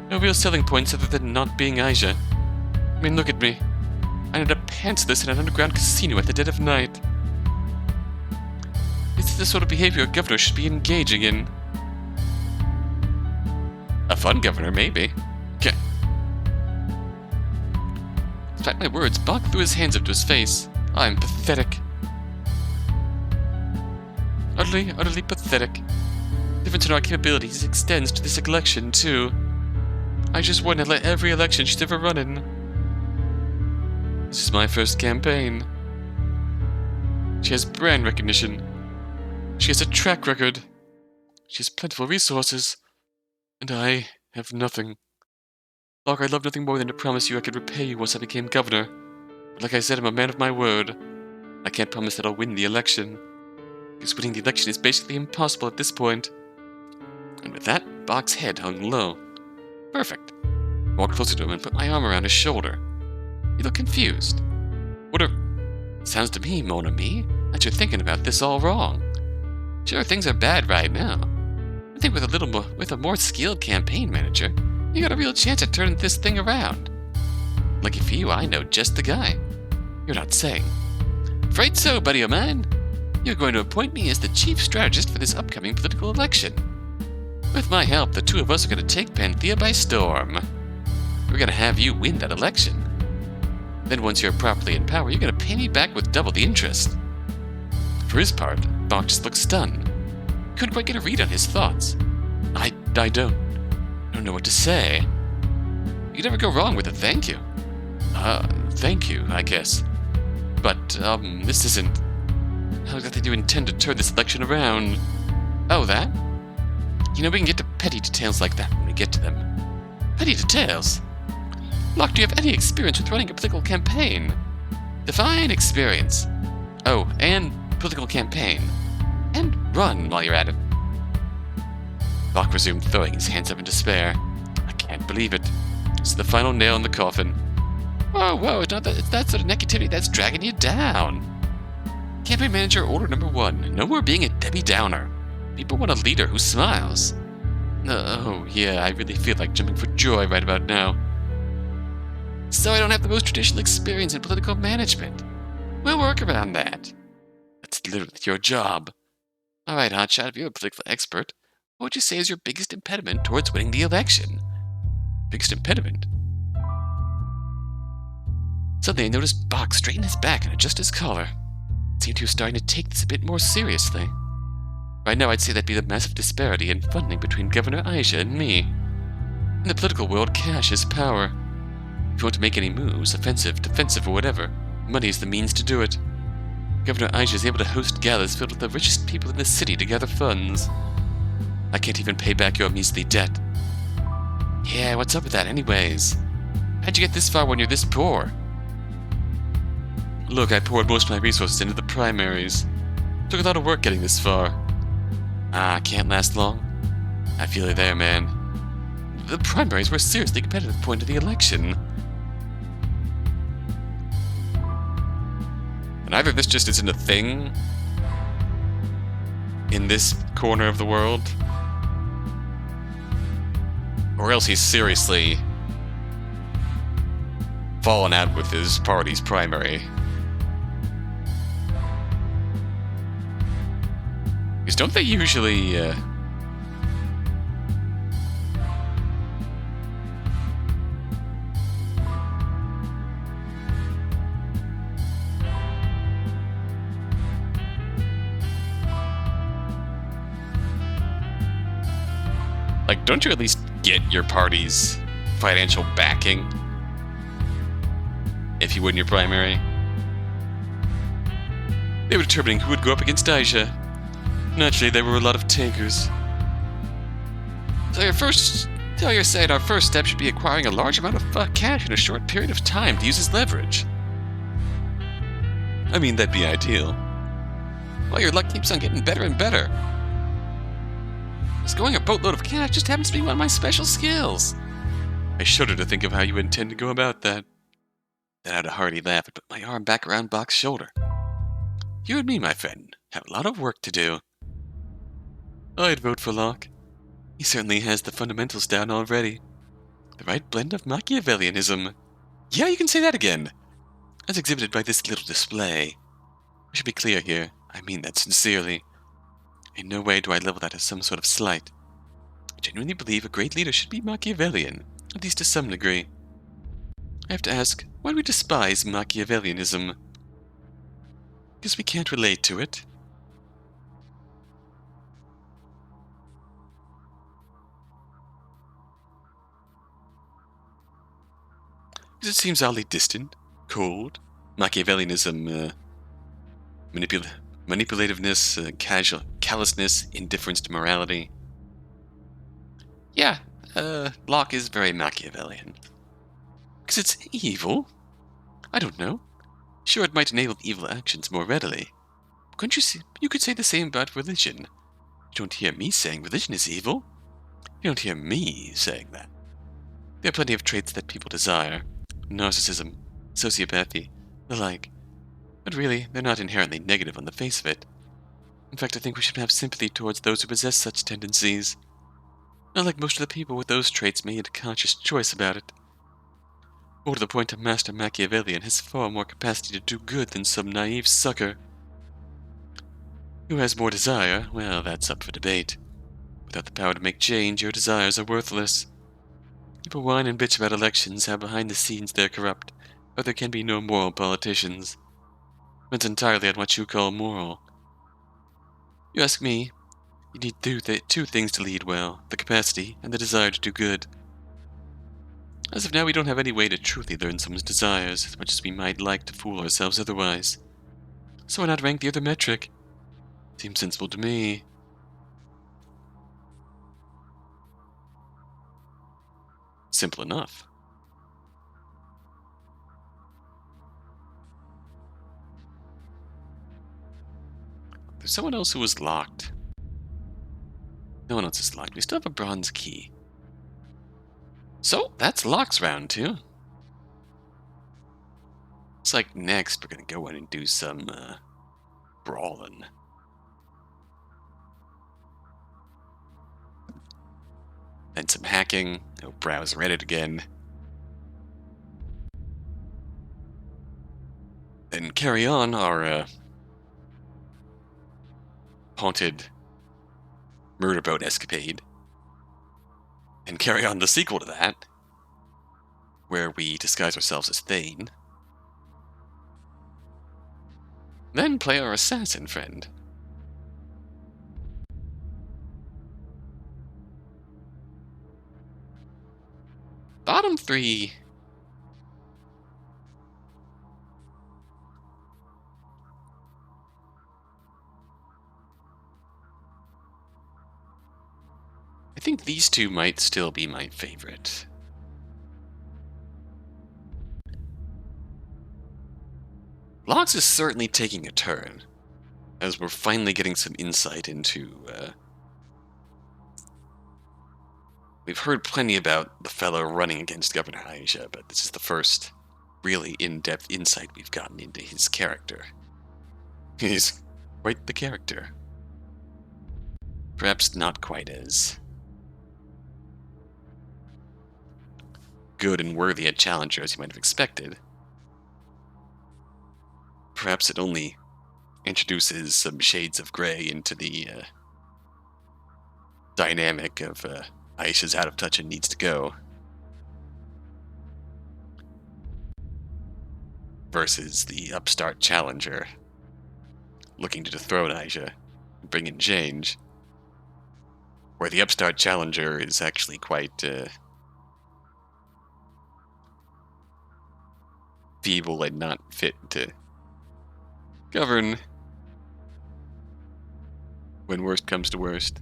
No real selling points other than not being Aija. I mean, look at me. I ended up pantsless in an underground casino at the dead of night. Is this the sort of behavior a governor should be engaging in? A fun governor, maybe. Okay. Despite my words, Bach threw his hands up to his face. I'm pathetic. Utterly pathetic. The difference in our capabilities extends to this election, too. I just won every election she's ever run in. This is my first campaign. She has brand recognition. She has a track record. She has plentiful resources. And I have nothing. Bach, I'd love nothing more than to promise you I could repay you once I became governor. But like I said, I'm a man of my word. I can't promise that I'll win the election. Because winning the election is basically impossible at this point. And with that, Bach's head hung low. Perfect. I walked closer to him and put my arm around his shoulder. He looked confused. Sounds to me, mon ami, that you're thinking about this all wrong. Sure, things are bad right now. I think with a more skilled campaign manager, you got a real chance at turning this thing around. Lucky for you, I know just the guy. You're not saying. Afraid so, buddy of mine. You're going to appoint me as the chief strategist for this upcoming political election. With my help, the two of us are going to take Panthea by storm. We're going to have you win that election. Then once you're properly in power, you're going to pay me back with double the interest. For his part, Bach just looked stunned. Couldn't quite get a read on his thoughts. I don't know what to say. You'd never go wrong with a thank you. Thank you, I guess. But, this isn't... How exactly do you intend to turn this election around? Oh, that? You know, we can get to petty details like that when we get to them. Petty details? Locke, do you have any experience with running a political campaign? Define experience. Oh, and political campaign. And run while you're at it. Locke resumed throwing his hands up in despair. I can't believe it. It's the final nail in the coffin. Whoa, it's that sort of negativity that's dragging you down. Campaign manager order number 1. No more being a Debbie Downer. People want a leader who smiles. Oh, yeah, I really feel like jumping for joy right about now. So I don't have the most traditional experience in political management. We'll work around that. That's literally your job. Alright, Hotshot, if you're a political expert, what would you say is your biggest impediment towards winning the election? Biggest impediment? Suddenly I noticed Bach straighten his back and adjust his collar. It seemed he was starting to take this a bit more seriously. Right now I'd say that'd be the massive disparity in funding between Governor Aija and me. In the political world, cash is power. If you want to make any moves, offensive, defensive, or whatever, money is the means to do it. Governor Aija is able to host galas filled with the richest people in the city to gather funds. I can't even pay back your measly debt. Yeah, what's up with that anyways? How'd you get this far when you're this poor? Look, I poured most of my resources into the primaries. Took a lot of work getting this far. Can't last long. I feel you there, man. The primaries were a seriously competitive point of the election. And either this just isn't a thing in this corner of the world, or else he's seriously fallen out with his party's primary. Because don't they usually, like, don't you at least get your party's financial backing if you win your primary? They were determining who would go up against Aija. Naturally, there were a lot of takers. So you're saying our first step should be acquiring a large amount of cash in a short period of time to use as leverage. I mean, that'd be ideal. Well, your luck keeps on getting better and better. Scoring a boatload of cash just happens to be one of my special skills. I shudder to think of how you intend to go about that. Then I had a hearty laugh and put my arm back around Bach's shoulder. You and me, my friend, have a lot of work to do. I'd vote for Locke. He certainly has the fundamentals down already. The right blend of Machiavellianism. Yeah, you can say that again. As exhibited by this little display. I should be clear here. I mean that sincerely. In no way do I level that as some sort of slight. I genuinely believe a great leader should be Machiavellian, at least to some degree. I have to ask, why do we despise Machiavellianism? Because we can't relate to it. Because it seems oddly distant, cold. Machiavellianism, manipulativeness, callousness, indifference to morality. Yeah, Locke is very Machiavellian. Because it's evil? I don't know. Sure, it might enable evil actions more readily. Couldn't you see? You could say the same about religion. You don't hear me saying religion is evil. You don't hear me saying that. There are plenty of traits that people desire. Narcissism, sociopathy, the like. But really, they're not inherently negative on the face of it. In fact, I think we should have sympathy towards those who possess such tendencies. Not like most of the people with those traits made a conscious choice about it. More to the point, a master Machiavellian has far more capacity to do good than some naive sucker. Who has more desire? Well, that's up for debate. Without the power to make change, your desires are worthless. People whine and bitch about elections, how behind the scenes they're corrupt, but there can be no moral politicians. Depends entirely on what you call moral. You ask me, you need two things to lead well, the capacity and the desire to do good. As of now, we don't have any way to truly learn someone's desires, as much as we might like to fool ourselves otherwise. So why not rank the other metric? Seems sensible to me. Simple enough. There's someone else who was locked. one else is locked. We still have a bronze key. So, that's Locke's round, too. Looks like next we're going to go in and do some brawling. Then some hacking. No browse Reddit again. Then carry on our haunted murder boat escapade. And carry on the sequel to that, where we disguise ourselves as Thane. Then play our assassin friend. Bottom three. I think these two might still be my favorite. Locke's is certainly taking a turn, as we're finally getting some insight into... We've heard plenty about the fellow running against Governor Aija, but this is the first really in-depth insight we've gotten into his character. He's quite the character. Perhaps not quite as good and worthy a challenger as you might have expected. Perhaps it only introduces some shades of gray into the dynamic of Aisha's out of touch and needs to go, versus the upstart challenger looking to dethrone Aija and bring in change, where the upstart challenger is actually quite feeble and not fit to govern when worst comes to worst.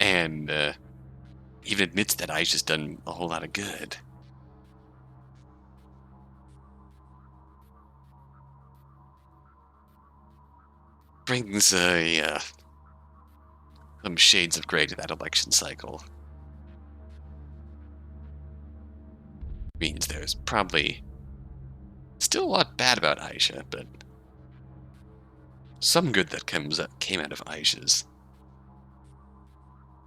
And even admits that Aisha's done a whole lot of good. Brings some shades of gray to that election cycle. Means there's probably still a lot bad about Aisha, but some good that came out of Aisha's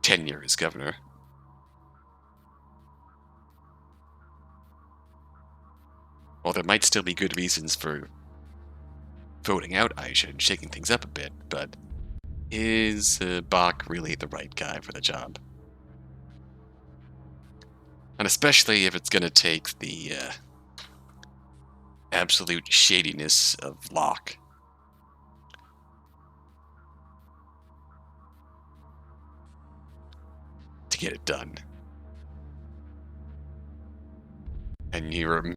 tenure as governor. While there might still be good reasons for voting out Aisha and shaking things up a bit, but is Bach really the right guy for the job? And especially if it's going to take the absolute shadiness of Locke. To get it done. And you